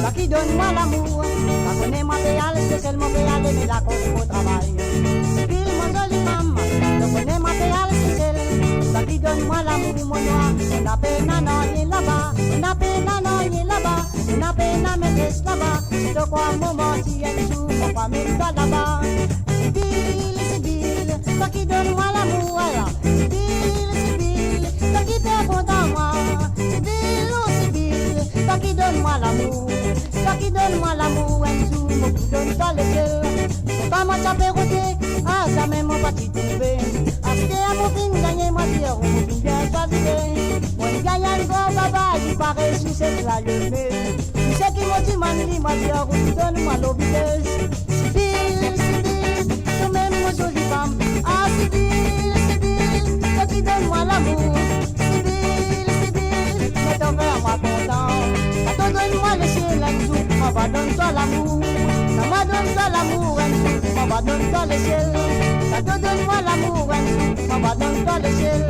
toi qui donne-moi l'amour, la connais ma péale, c'est seulement péale, mais la connais au travail. Bill, mon jolie femme, la connais ma péale, c'est celle, toi qui donne-moi l'amour, mon noir, on a peine à n'en là-bas, on a peine à n'en là-bas, on a peine à mettre là-bas, c'est de quoi moment si un jour, on va mettre là-bas. Bill, toi qui donne-moi l'amour, voilà. Bill, toi qui fais content moi, Bill, oh Bill, toi qui donne-moi l'amour, toi qui donne-moi l'amour, un jour, mon coup donne-toi le cœur. Faut pas m'en taper roter, ah, ça même mon parti trouvé. Après, à mon fin, gagner ma pierre, ou mon fin, bien choisir. Mon gagne un gros baba, il paraît sous cette la levée. Tu sais qui m'a dit, mani, ma pierre, ou tu donnes-moi l'obédesse. Sibyl, toi-même, mon jolie femme, ah, Sibyl, toi qui donne-moi l'amour. Sibyl, mais ton frère m'a content. Donne-moi le ciel un jour, on va donner-toi l'amour. Ça m'a donné-toi l'amour un jour, on va donner-toi le ciel. Ça te donne-moi l'amour un jour, on va donner-toi le ciel.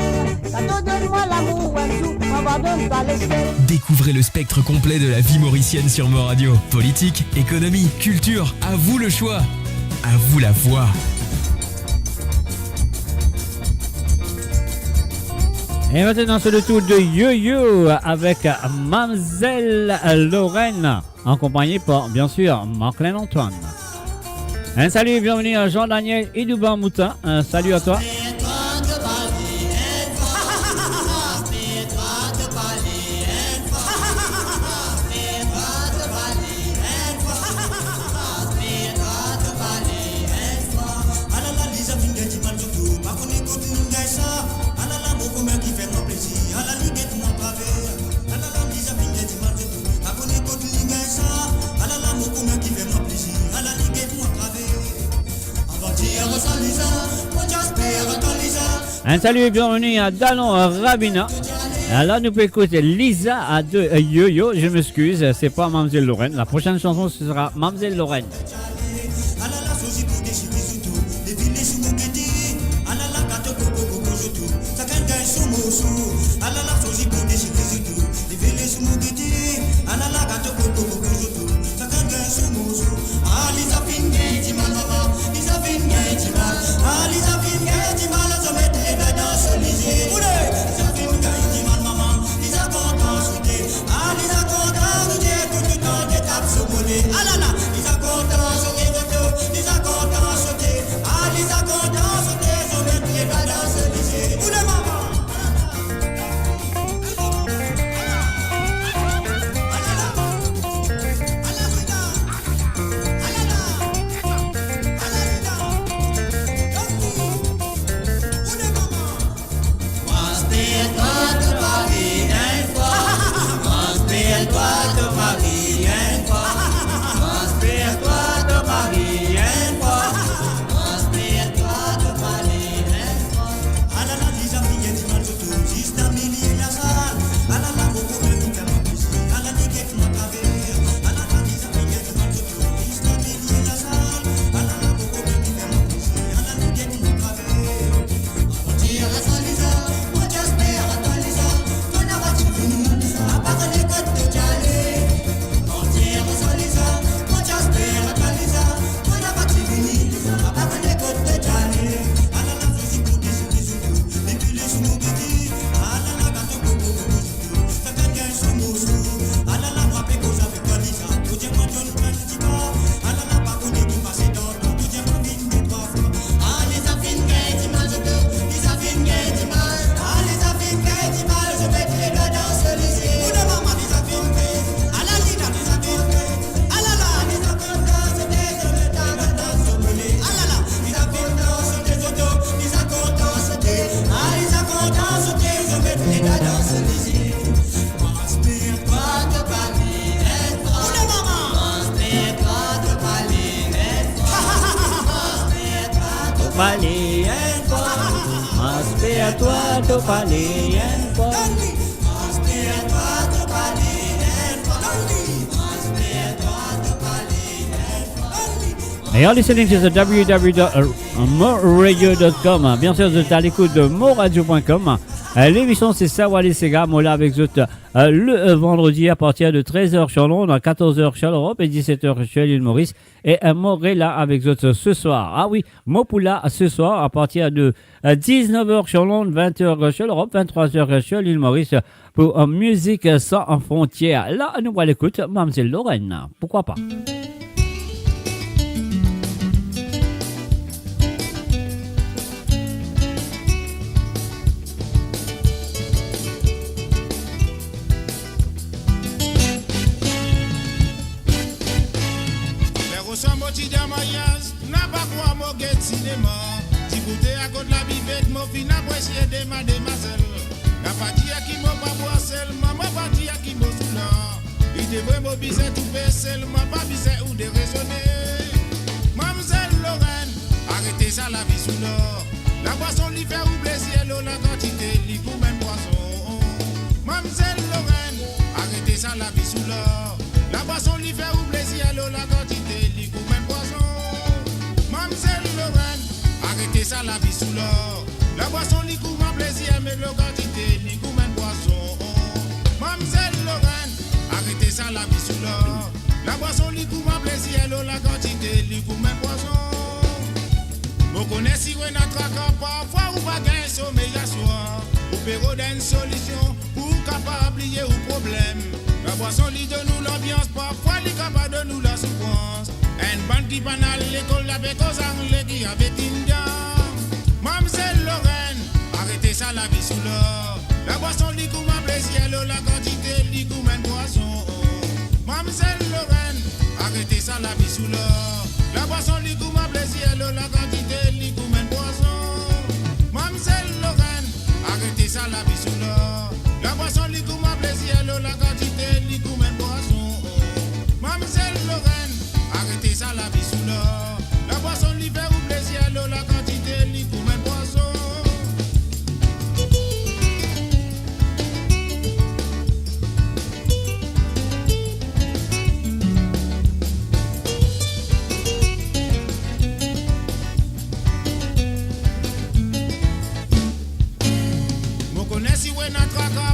Ça te donne-moi l'amour un jour, on va donner-toi le ciel. Découvrez le spectre complet de la vie mauricienne sur Mo Radio. Politique, économie, culture, à vous le choix. À vous la voix. Et maintenant, c'est le tour de Yo-Yo avec Mademoiselle Lorraine, accompagnée par, bien sûr, Marc-Laine Antoine. Un salut et bienvenue à Jean-Daniel Idouban Moutin. Un salut à toi. Un salut et bienvenue à Dallon Rabina. Là, nous pouvons écouter Lisa à deux Yo-Yo. Je m'excuse, c'est pas Mademoiselle Lorraine. La prochaine chanson, ce sera Mademoiselle Lorraine. palais, inspire-toi, ton palais, Et you're listening to the www.moradio.com. Bien sûr, vous êtes à l'écoute de moradio.com. L'émission, c'est Savoir les Sega. Moi, là, avec vous le vendredi à partir de 13h sur Londres, 14h sur l'Europe et 17h sur l'île Maurice. Et Moré, là, avec vous ce soir. Ah oui, Mopoula, ce soir, à partir de 19h sur Londres, 20h sur l'Europe, 23h sur l'île Maurice, pour Musique sans frontières. Là, nous à l'écoute, Mademoiselle Lorraine. Pourquoi pas? Mademoiselle Lorraine, arrêtez ça la vie sous l'or. La boisson lui fait oublier ciel, la quantité lui pour même boisson. Mademoiselle Lorraine, arrêtez ça la vie sous l'or. La boisson lui fait oublier ciel, la quantité lui pour même boisson. Mademoiselle Lorraine, arrêtez ça la vie sous l'or. La boisson lui couvre un plaisir, mais la quantité lui pour même boisson. Mademoiselle Lorraine, arrêtez ça la vie sous l'or. La boisson lui couvre un plaisir, la quantité lui couvre même boisson. Vous connaissez si vous n'êtes pas parfois ou pas gagner sommeil à soir. Ou péro d'une solution, ou capable oublier ou problème. La boisson lui donne nous l'ambiance, parfois lui capable de nous la souffrance. Une bande qui banale l'école avec aux anglais qui avait une dame. Mademoiselle Lorraine, arrêtez ça la vie sous l'or. La boisson lui couvre un plaisir, la quantité lui couvre même boisson. Mademoiselle Lorraine, arrêtez ça la vie sous l'or. La boisson lui couvre un plaisir, la quantité lui couvre même boisson. Mademoiselle Lorraine, arrêtez ça la vie sous l'or. La boisson lui couvre un plaisir, la quantité lui couvre même boisson. Mademoiselle Lorraine, arrêtez ça la vie sous l'or. La boisson lui fait un plaisir, la quantité lui couvre même boisson.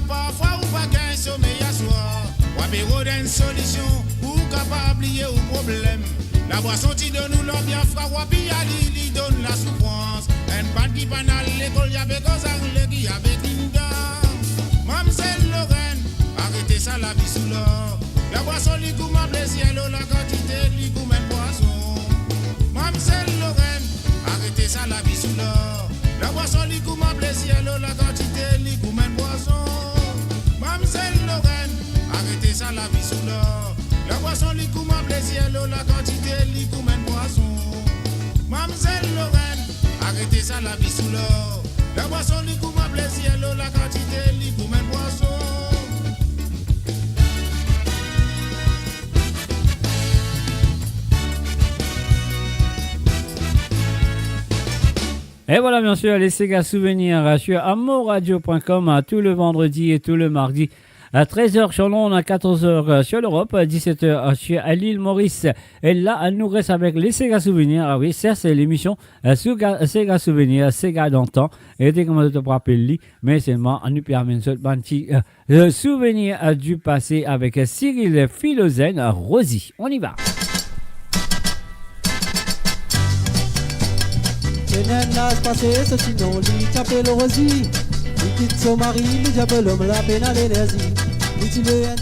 Parfois ou pas gagner sommeil à soir. Ou apéro d'une solution, ou capable oublier ou problème. La boisson qui donne nous l'ambiance froid, ou puis ali donne la souffrance. Un bande qui banale l'école, y'avait aux anglais qui avait une dame. Mademoiselle Lorraine, arrêtez ça la vie sous l'or. La boisson lui couvre un plaisir, la quantité lui couvre même boisson. Mademoiselle Lorraine, arrêtez ça la vie sous l'or. La boisson lui couvre un plaisir, la quantité lui couvre même boisson. Mademoiselle Lorraine, arrêtez ça la vie sous l'or. La boisson lui couvre un plaisir, la quantité lui couvre même boisson. Mademoiselle Lorraine, arrêtez ça la vie sous l'or. La boisson lui couvre un plaisir, la quantité lui couvre même boisson. Et voilà, bien sûr, les Sega Souvenirs sur amoradio.com tout le vendredi et tout le mardi. À 13h sur Londres, à 14h sur l'Europe, à 17h sur l'île Maurice. Et là, elle nous reste avec les Sega Souvenirs. Ah oui, ça, c'est l'émission Sega Souvenirs, Sega d'antan. Et dès qu'on te rappelle, mais seulement, on nous permet ce petit souvenir du passé avec Cyril Philosène, Rosie. On y va. Nena passé ce sinon lui t'appelle Rosie. Il quitte son mari, le diable l'homme la peine à l'énergie.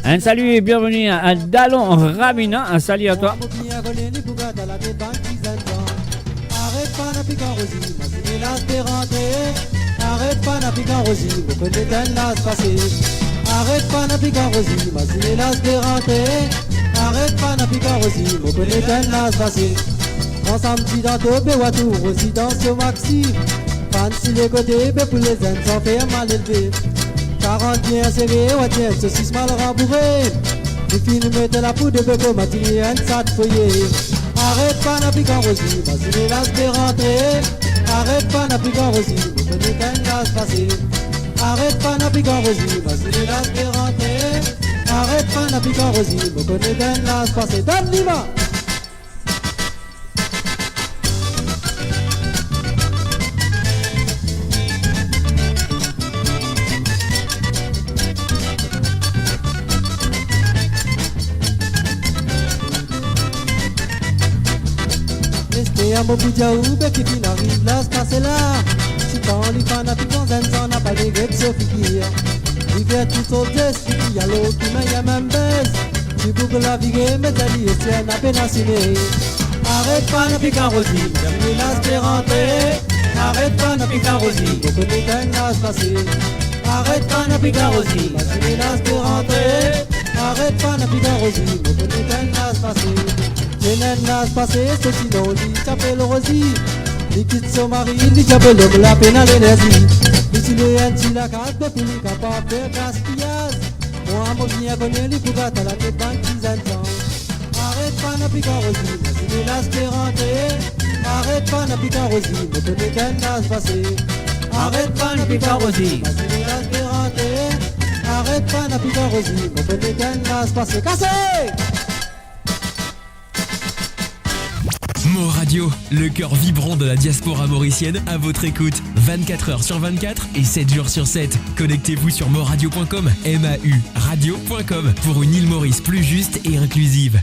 Un salut et bienvenue à Dallon Ramina. Un salut à toi. Arrête pas n'a plus qu'un Rosie, ma fille là t'es rentré. Arrête pas n'a plus qu'un Rosie, vous connaissez un las passé. Arrête pas n'a plus qu'un Rosie, ma fille là t'es rentré. Arrête pas n'a plus qu'un Rosie, vous connaissez un las passé. Quand ça me dit dans ton béwatou, aussi dans ce maxi. Fancy les côtés, bé pour les zen, sans faire mal élevé. 40 bien serré, ouais tiens, ceci mal rembourré. Les filles nous mettent la poudre de bébé, matinée, un sat foyer. Arrête pas n'a plus qu'un Rosie, ma ciné là se rentrer. Arrête pas n'a plus qu'un rosi, vous connaissez qu'un gaz passé. Arrête pas n'a plus qu'un rosi, moi c'est le gaz qui est rentré. Arrête pas n'a plus qu'un rosi, vous connaissez qu'un gaz passé. Donne l'ima. Restez à mon bidjaou, qui fin arrive là, se passe là. Si quand les fans a piquant, on n'a pas de guêpes, sauf qu'il y a. L'hiver tout au geste, il y a l'eau qui m'a même baisse. Tu boucles la vie, mais t'as dit, c'est un appel à ciné. Arrête pas, n'a plus qu'un rosi, j'aime l'as qui est rentré. Arrête pas, n'a plus qu'un rosi, vous connaissez qu'un gaz passé. Arrête pas, n'a plus qu'un rosi, j'aime l'as qui est rentré. Arrête pas, n'a plus qu'un rosi, vous connaissez qu'un gaz passé. J'ai n'en as passé, c'est sinon, il s'appelle rosi. Il quitte son mari, il s'appelle l'homme, la peine à l'énergie. Il s'il est un la carte, depuis il est capable de faire gaspillage. Moi, mon bien connu, il faut battre à la tête d'un petit enfant. Arrête pas, n'a plus qu'un rosi, c'est une as qui est rentrée. Arrête pas, n'a plus qu'un rosi, mais tu n'es qu'un as passé. Arrête pas, n'a plus qu'un rosi, c'est une as qui est rentrée. Arrête pas, n'a plus qu'un rosi, mais tu n'es qu'un as passé. Cassé! Mo Radio, le cœur vibrant de la diaspora mauricienne à votre écoute 24h sur 24 et 7 jours sur 7. Connectez-vous sur moradio.com, MAU radio.com pour une île Maurice plus juste et inclusive.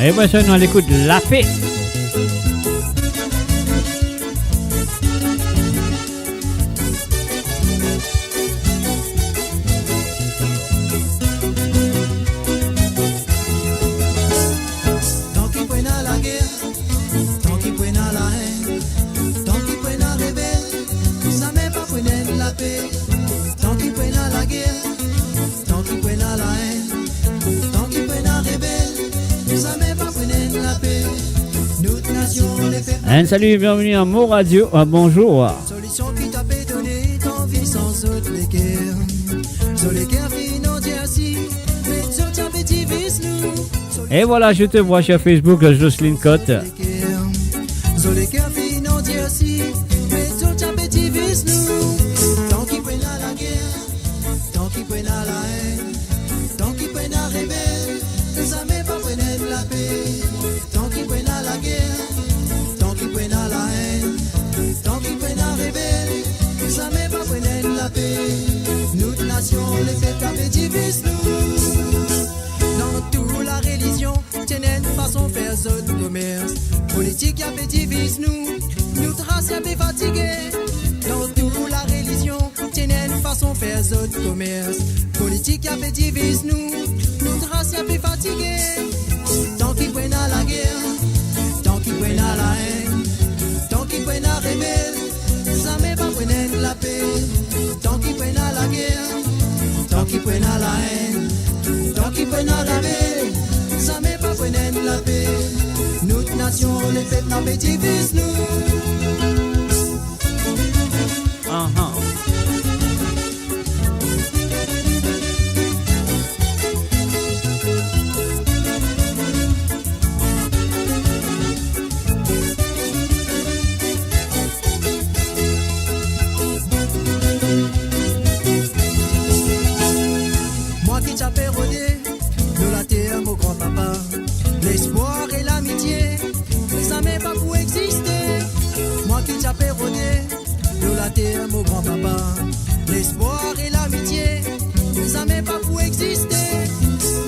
Et voici nous à l'écoute de La Paix. Un salut et bienvenue à Mo Radio. Bonjour. Solution qui t'a fait donner ton vie sans autre l'équerre. Sur l'équerre, non, Dieu si, mais sur ta petite vis nous. Et voilà, je te vois sur Facebook, Jocelyne Cotte. Sur l'équerre, non, Dieu si, mais sur ta petite vis nous. Tant qu'il prenne à la guerre, tant qu'il prenne à la haine, tant qu'il prenne à rebelle, ça m'est pas prenne la paix. Tant qu'il prenne à la guerre. Prenne à la haine, tant qu'ils prennent à rebelle, ça m'est pas prenne la paix. Notre nation, les fêtes avec divise nous. Dans toute la religion, tiennent une façon de faire ce commerce. Politique a fait divise nous, notre race a fait fatiguer. Dans toute la religion, tiennent une façon de faire ce commerce. Politique a fait divise nous, notre race a fait fatiguer. Tant qu'ils prennent à la guerre, tant qu'ils prennent à la haine. Tant qu'ils prennent à rebelle, ça m'est pas prenne la paix. Tant qu'ils prennent à la guerre, tant qu'ils prennent à la haine, tant qu'ils prennent à rebelle, ça m'est pas prenne la paix. Notre nation, les fêtes n'a pas divise nous. L'espoir et l'amitié, ça m'est pas pour exister. Moi qui t'appelle Rodé, de la terre, mon grand-papa. L'espoir et l'amitié, ça m'est pas pour exister.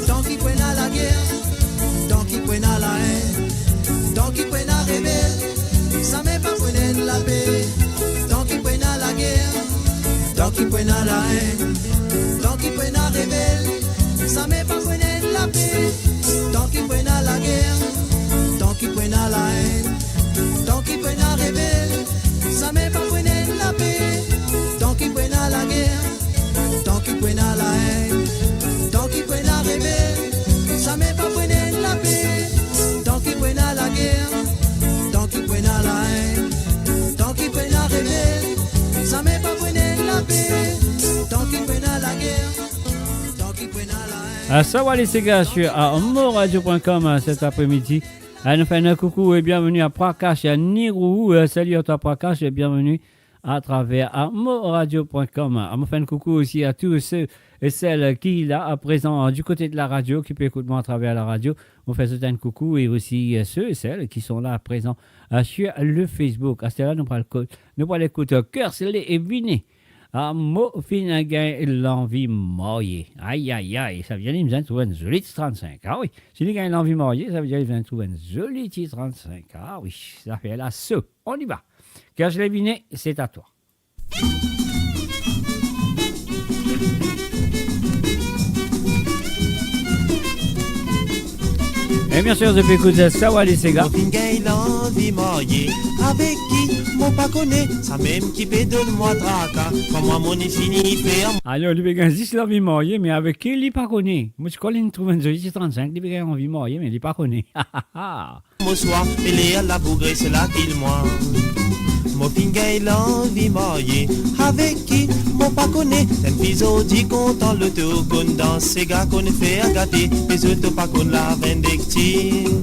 Tant qu'ils prennent à la guerre, tant qu'ils prennent à la haine, tant qu'ils prennent à rebelle, ça m'est pas pour la paix. Tant qu'ils prennent à la guerre, tant qu'ils prennent à la haine, tant qu'ils prennent à rebelle, ça m'est pas pour la paix. Tant qu'ils prennent à la guerre, tant qu'ils prennent à la haine, tant qu'ils prennent à rebelle, ça m'est pas prenne la paix. Tant qu'ils prennent à la guerre, tant qu'ils prennent à la haine, tant qu'ils prennent à rebelle, ça m'est pas prenne la paix. Tant qu'ils prennent à la guerre, tant qu'ils prennent à la haine, tant qu'ils prennent à rebelle, ça m'est pas prenne la paix. Tant qu'ils prennent à la guerre, tant qu'ils prennent à la haine. Salut les gars, je suis à moradio.com cet après-midi. Nous faisons un coucou et bienvenue à Prakash et à Nirou. Salut à toi Prakash et bienvenue à travers moradio.com. Nous faisons un coucou aussi à tous ceux et celles qui là à présent du côté de la radio, qui peut écouter moi à travers la radio. On fait un coucou et aussi ceux et celles qui sont là à présent sur le Facebook. À ce là, nous allons écouter Kersley et Vinet. Mo fin gain l'envie mariée. Aïe aïe aïe, ça veut dire qu'il vient de trouver une jolie 35. Ah oui, si il gagne l'envie mariée, ça veut dire qu'il vient de trouver une jolie 35. Ah oui, ça fait la soupe. On y va. Kersley Vinet, c'est à toi. Et bien sûr, je peux écouter ça, ouais, les gars. Mon gagne l'envie mariée. Avec qui mon pas connaît, ça même qui peut donner-moi tracas. Comme moi, mon est fini, faire. Alors, lui, il dit l'envie mariée, mais avec qui il pas connaît. Moi, je connais une trouve une jolie 35, il a envie mariée, mais il pas connaît. Mon soir, il est à la bougre, c'est là qu'il moi. Mon gagne l'envie mariée. Avec qui mon pas connaît, un piso dit content le tour qu'on danse, ces gars qu'on fait à gâter, les autres pas qu'on la vindictive.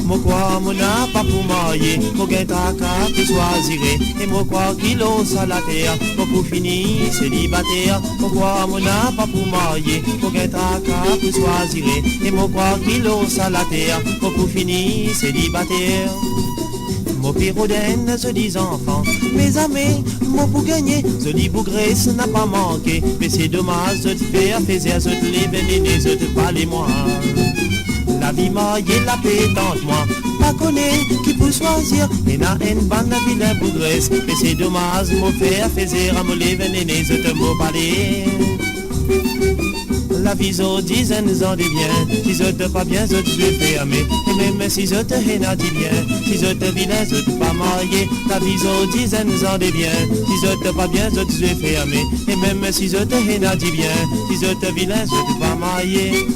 Moi quoi mon n'a pas pour marier, mon gain tracas pour choisir, et moi quoi qu'il ose à la terre, pour finir célibataire. Moi quoi mon n'a pas pour marier, mon gain tracas pour choisir, et moi quoi qu'il ose à la terre, pour finir célibataire. Mon pyrodène, je dis enfant, mes amis, mon pour gagner, je dis bougré, ça n'a pas manqué, mais c'est dommage de te faire, je te les vénéner, je te parler moi. La vie mariée, la pétante, moi, pas connaît qui peut choisir, et n'a une bande de vilain bougresse, mais c'est dommage, mon faire, à me les vénéner, je te m'en parler. La vie aux dizaines ans de bien, si je te pas bien, je te vais fermer. Et même si je te haine à dire bien, si je te vilain, je te pas marier. La vie aux dizaines ans de bien, si je te pas bien, je te vais fermer. Et même si je te haine à dire bien, si je te vilain, je te pas marier.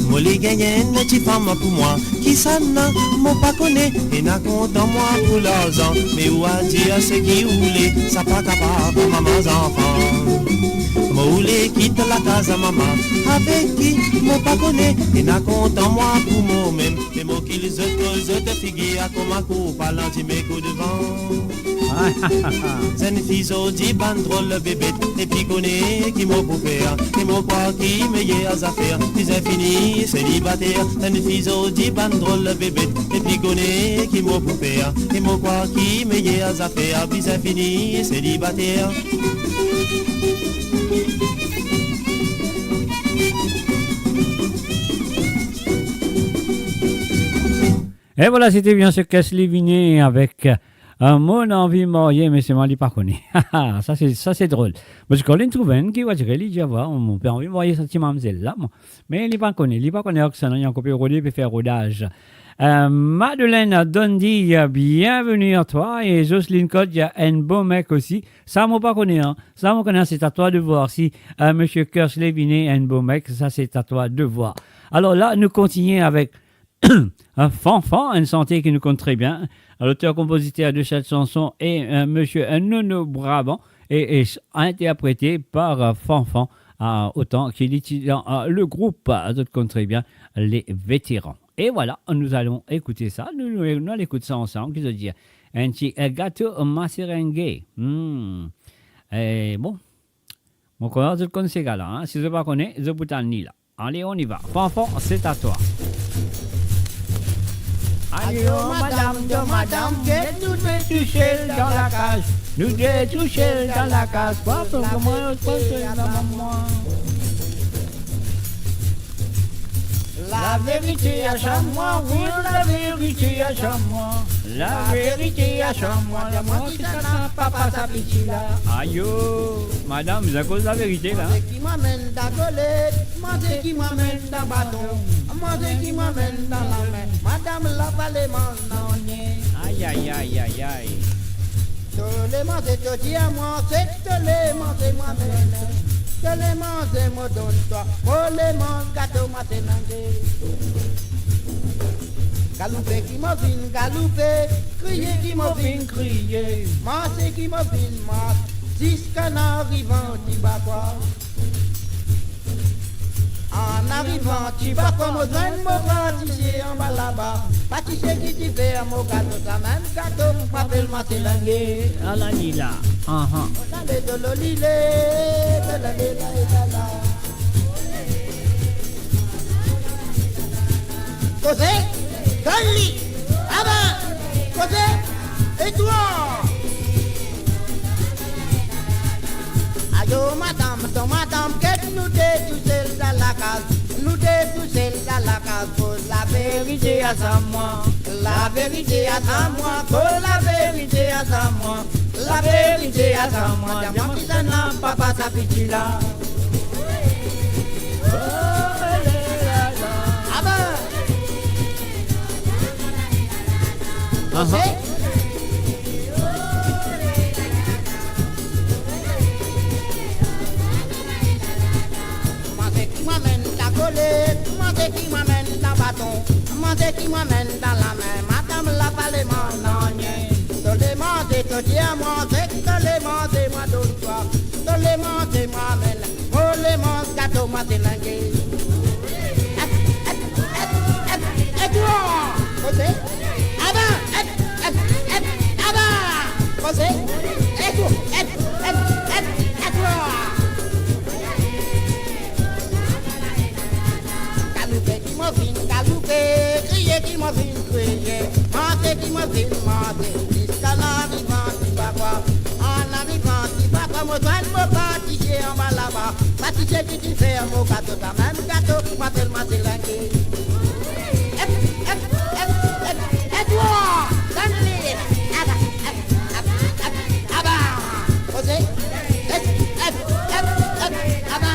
Moi les gagnants, une petite femme pour moi, qui ça n'a, mon pas connaît, et n'a compte en moi pour l'argent, mais où à dire ce qui roule, ça pas capable pour maman enfants. Moi où les quitte la case à maman, avec qui, mon pas connaît, et n'a compte en moi pour moi-même, et moi qui les autres figures, comme un coup, parlant de mes coups de vent. C'est une fille dit ban drôle le bébé, et puis connaît qui m'a pour faire, et moi quoi qui meilleures affaires, puis infini célibataire. C'est une fille dit ban drôle le bébé, et puis connaît qui m'a pour faire, et moi quoi qui meilleures affaires, puis infini célibataire. Et voilà, c'était bien sûr Kersley Vinet avec mon envie mariée, mais c'est moi qui ne pas connais. Ça c'est drôle. Parce qu'on trouve un qui va dire, il dit, mon père envie marier cette mademoiselle là, mais il ne pas connaît. Il ne pas connaît que ça, il y a un copier rodé pour faire rodage. Madeleine Dondi, bienvenue à toi. Et Jocelyne Code, il y a un beau mec aussi. Ça, moi pas connaît. Hein. Ça, moi connais, c'est à toi de voir. Si monsieur Kersley Vinet est un beau mec, ça, c'est à toi de voir. Alors là, nous continuons avec un Fanfan, une santé qui nous compte très bien. L'auteur-compositeur de cette chanson est monsieur Nono Brabant et est interprété par Fanfan, autant qu'il est dans le groupe, d'autres compte très bien, les vétérans. Et voilà, nous allons écouter ça. Nous allons écouter ça ensemble. Qui veut dire un petit gâteau masserengue. Et bon, mon connaît, je connais ces gars-là. Hein. Si je ne pas connais, je peux t'en ni là. Allez, on y va. Fanfan, c'est à toi. Allô, madame, nous devons toucher dans la cage. Nous devons toucher dans la cage. Pas pour que moi, je passe dans maman. La vérité à chaque mois, oui, la vérité à chaque mois. La vérité à chaque mois, la moi qui n'a pas sa pitié là. Aïe, madame, vous avez cause la vérité là. Moi qui m'amène dans golette, moi qui m'amène dans bâton, moi qui m'amène dans la main. Madame la vallée m'en aïe, aïe, aïe, aïe, aïe. Tous les manger, tu dis à moi, c'est tous les manger moi-même. Tous les manger, moi donne-toi. Tous les manger, gâteau, moi c'est nangue. Galoupé qui m'a vine, galoupé. Crier qui m'a vine, crier. Marcher qui m'a vine, marche. Jusqu'en arrivant, tu vas quoi? En arrivant, tu vas comme au grain de mon pâtissier en bas là-bas. Pâtissier qui t'y fait un mot gâteau, ça même gâteau, m'appelle ma télangue. Ah la lila. De l'olilé, de la lila et de la. Cosé, Dolly, Abba, Cosé, et toi? Ayo madame, qu'est-ce nous tous dans la case? Nous tous dans la case, pour la vérité à ça moi. La vérité à ça moi, pour la vérité à ça moi. La vérité à ça moi, diamant qui s'en a, papa sa petite là. Qui m'amène dans bâton, manger qui m'amène dans la main, madame la palais m'en te les manger, te dire manger, te les manger, moi d'autres fois, te les manger, moi amène, oh les mange gâteau, moi délingué. Et toi, José, José, et toi, Galoupe, crier qui m'a vu crier, manger qui m'a vu manger, jusqu'à l'arrivant tu vas voir, en arrivant tu vas voir, moi dois me pâtissier en bas là-bas, pâtissier qui t'y fait un mot gâteau, ta même gâteau, moi tellement délingué. Et toi, donne-les, Abba, José, Abba.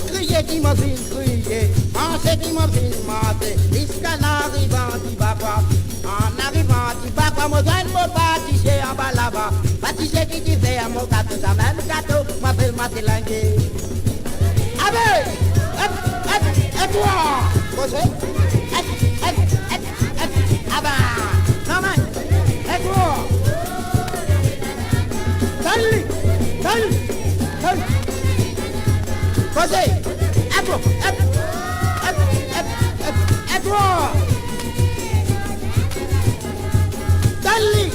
Crier qui m'a vu crier, manger qui m'a vu manger, jusqu'à l'arrivant tu vas voir, en arrivant tu vas voir, moi dois me pâtissier en bas là-bas, pâtissier qui t'y fait un mot gâteau, ta même gâteau, m'appelle ma télangue. Allez, et toi, José, Abba, non mais, et toi, salut. José, à toi, Dali.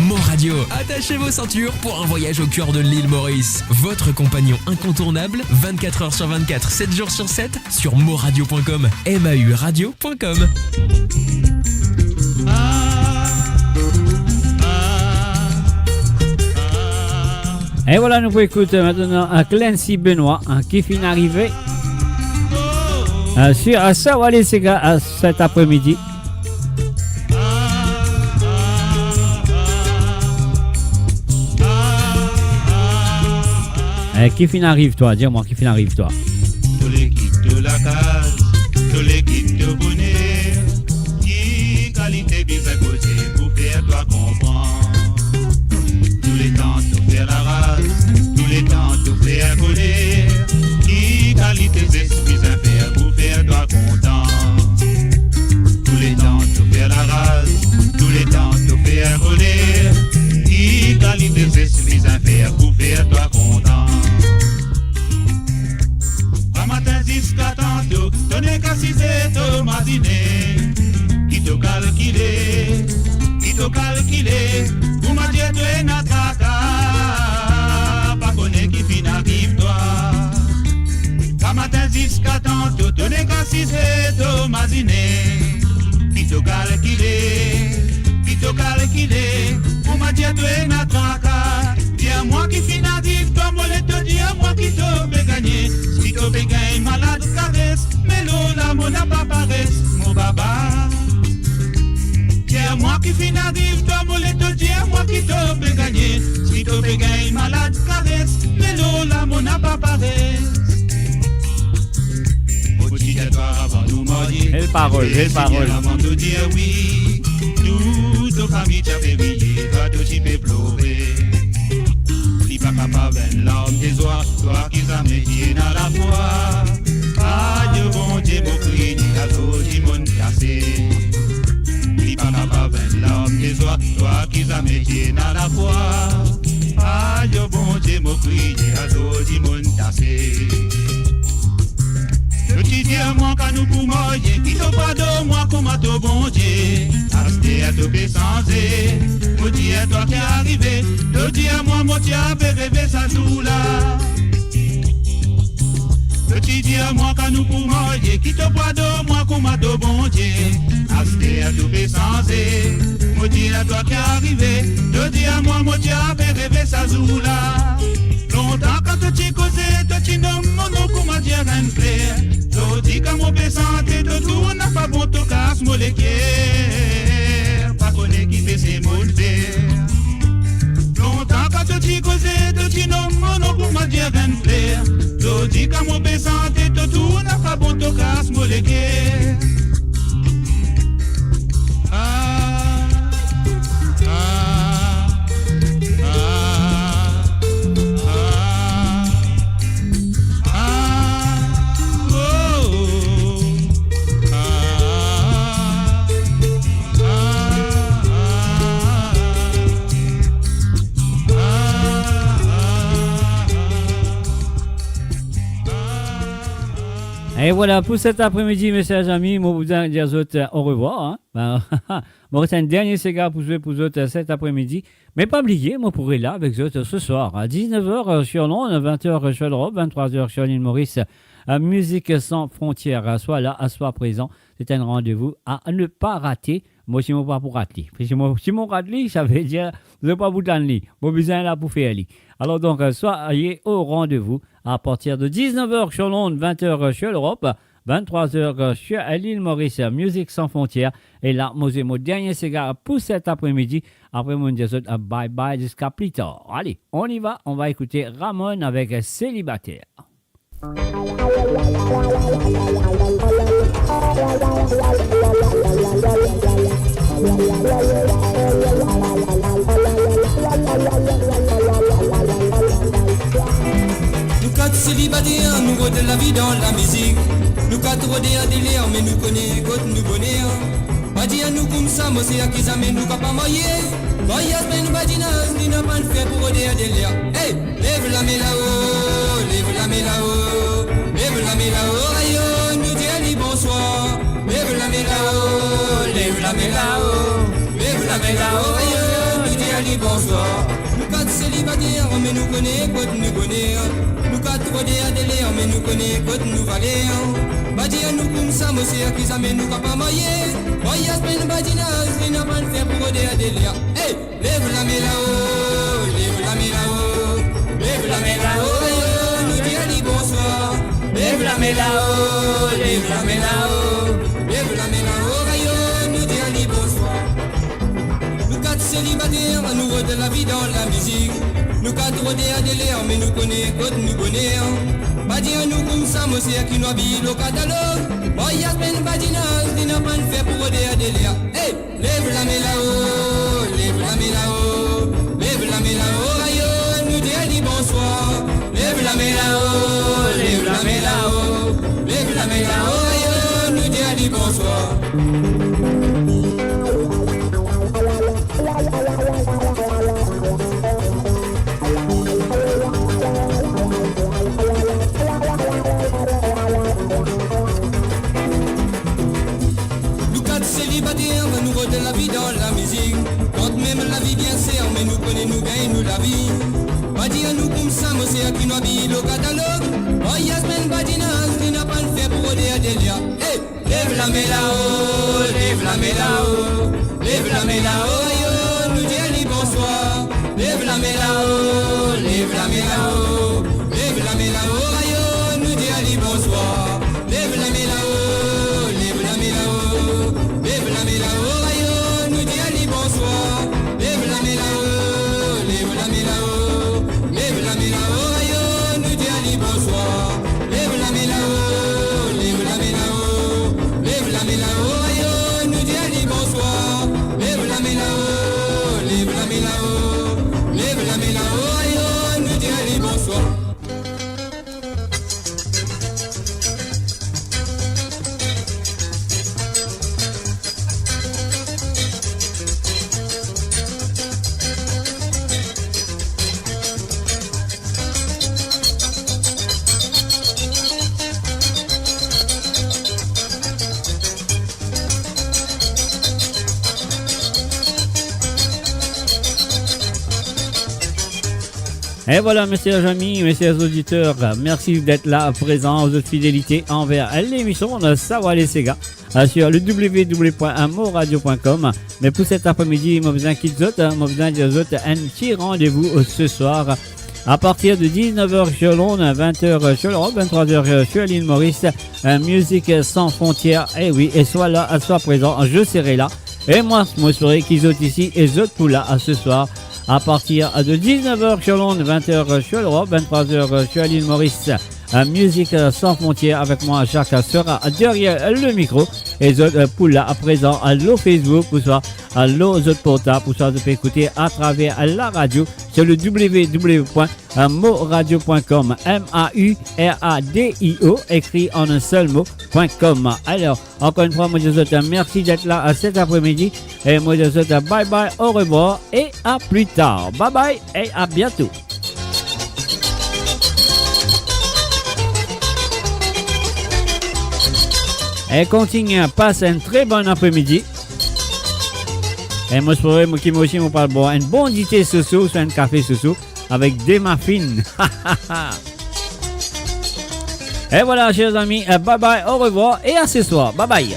Mo Radio, attachez vos ceintures pour un voyage au cœur de l'île Maurice. Votre compagnon incontournable, 24h sur 24, 7 jours sur 7, sur moradio.com, mauradio.com. Et voilà, nous pouvons écouter maintenant un Clancy Benoît qui finit d'arriver sur Sawale Sega cet après-midi. Qui finit d'arriver toi? Dis-moi, qui finit d'arriver toi? Tous les kits de la case, tous les kits de bonheur, qui qualité bien côté pour faire toi comprendre. Tous les temps de faire la race, tous les temps de faire voler, qui qualité esprits à faire pour faire toi content. Tous les temps de faire la race, tous les temps de faire voler, qui qualité esprits à faire pour faire toi content. Matin jusqu'à tantôt, tenez qu'à 6 heures, m'a dîné, qui te calculé, pour m'a dit tu es notre pas connaît qui finit vive toi. Matin jusqu'à tantôt, tenez qu'à 6 heures, m'a dîné, qui te calculé, pour m'a dit tu es notre dis-moi qui finit vive toi, moi te dis à moi qui te vais gagner. Si tu veux gagner malade caresse, mais l'eau mon n'a pas paresse, mon baba. Dis-moi qui finit vive toi, moi te dis à moi qui te vais gagner. Si tu veux gagner malade caresse, mais l'eau mon n'a pas paresse. Avant nous maudit, quelle parole. Avant de dire oui, toute famille t'a fait briller, toi tu peux pleurer. Papa ben l'homme des oies, toi qui as métier dans la foi. Adieu bon Dieu, mon cri, passer. Li pas capable l'homme des oies, toi qui as métier dans la foi. Aïe, bon Dieu, mon crier à tout le monde tassé. Petit Dieu, moi, quand nous pour manger, qui te pas de moi, comme à ton bon Dieu. Acheter à te baisser, mon Dieu, toi qui es arrivé. Le Dieu, moi, mon Dieu, rêver ça tout là. Petit Dieu, moi, quand nous pour manger, qui te pas de moi, comme à ton bon Dieu. Acheter à te baisser, mon Dieu, toi qui es arrivé. Le Dieu, moi, mon Dieu, rêver ça tout là. Longtemps quand tu causais, tu nommes mon nom comme Dieu rien clair. Tu dis qu'à mon santé, de tout n'a pas bon to casse mon léquier. Pas connaître qui fait ses mots de faire. Longtemps quand tu causais, tu nommes mon nom comme Dieu rien clair. Tu dis qu'à mon santé, de tout n'a pas bon to casse mon léquier. Et voilà pour cet après-midi, mes chers amis. Moi, vous dire aux autres au revoir. Hein. Moi, c'est un dernier cigare pour jouer pour vous autres cet après-midi. Mais pas oublier, moi, pourrez là avec vous autres ce soir à 19h sur Londres, 20h sur l'Europe, 23h sur l'île Maurice. Musique sans frontières. Soit là, soit présent. C'est un rendez-vous à ne pas rater. Moi, si moi pas pour rater. Si moi rater, ça veut dire ne pas vous donner. Moi, besoin là pour faire lit. Alors donc, soyez au rendez-vous à partir de 19h sur Londres, 20h sur l'Europe, 23h sur l'île Maurice, Musique sans frontières. Et là, moi, j'ai mon dernier cigare pour cet après-midi. Après, mon Dieu, bye bye jusqu'à plus tard. Allez, on y va. On va écouter Ramon avec Célibataire. Nous quatre célibataires, nous rodons la vie dans la musique. Nous quatre rodés à délire, mais nous connaissons côté nous bonheur. Pas dire nous comme ça, moi c'est à qui ça mène nous pas moyen. Voyage ben badinage, nous n'a pas de fait pour roder à délire. Hey, lève la main là-haut, lève la main là-haut, lève la main là-haut, aïe, nous dis bonsoir. Lève la main là-haut, lève la main là-haut, lève la main là-haut, aïe, nous dis bonsoir. Nous quatre célibataires, mais nous connaissons côté nous bonheur. Nous quatre rodés à délire, mais nous connaissons côté nous valeurs. Pas dire nous comme ça, moi c'est à qui ça mène nous pas moyen. Voyage ben badinage, nous n'a pas de fait pour roder à délire. Hey, lève la main là-haut, lève la main là-haut, lève la main là-haut, aïe, nous dis bonsoir. Lève la main là-haut, lève la main là-haut, lève la main là-haut, aïe, nous dis bonsoir. Nous quatre célibataires, nous rodons la vie dans la musique. Nous quatre rodés à délire, mais nous connaissons côté nous bonheur. Pas dire nous comme ça, moi c'est à qui nous habille au catalogue. Voyage ben badinage, nous n'a pas de fait pour roder à délire. Hey, lève la main là-haut, lève la main là-haut, lève la main là-haut, aïe, nous dis bonsoir. Lève la main là-haut, lève la main là-haut, lève la main là-haut, aïe, nous dis bonsoir. Célibataire, nous rodons la vie dans la musique. Quand même la vie bien sert, mais nous connaissons, nous gagnons la vie. Pas dire nous comme ça, moi c'est à qui nous habille au catalogue. Voyage ben badinage, nous n'a pas de fait pour roder à délire. Hey, lève la main là-haut, lève la main là-haut, lève la main là-haut, aïe, nous dis bonsoir. Lève la main là-haut, lève la main là-haut, lève la main là-haut, aïe, nous dis bonsoir. Lève la main là-haut, lève la main là-haut, lève la main là-haut, aïe, nous dis bonsoir. Lève la main là-haut, lève la main là-haut, lève la main là-haut, aïe, nous dis bonsoir. Lève la main là-haut, lève la main là-haut, lève la main là-haut, aïe, nous dis bonsoir. Lève la main là-haut. Et voilà, mes chers amis, mes chers auditeurs, merci d'être là, présents, votre fidélité envers l'émission de Savoir les Sega sur le www.moradio.com. Mais pour cet après-midi, je vous invite un petit rendez-vous ce soir à partir de 19h sur l'onde, 20h sur l'Europe, 23h sur l'île Maurice, musique sans frontières. Et oui, et soit là, soit présent, je serai là. Et moi serai qui sont ici et autres pour là ce soir. À partir de 19h sur l'onde, 20h sur l'Europe, 23h sur l'île Maurice. Musique sans frontières avec moi, Jacques sera derrière le micro. Et les autres pour là à présent à l'eau Facebook, ou soit à l'eau portable, pour ça vous pouvez écouter à travers la radio sur le www.moradio.com, MAURADIO, écrit en un seul mot.com. Alors, encore une fois, moi je vous souhaite merci d'être là cet après-midi. Et moi je vous souhaite bye bye, au revoir et à plus tard. Bye bye et à bientôt. Et continue, passe un très bon après-midi. Et moi, je pourrais, moi aussi, je parle boire un bon thé soso, soit un café soso, avec des muffins. Et voilà, chers amis, bye bye, au revoir et à ce soir. Bye bye.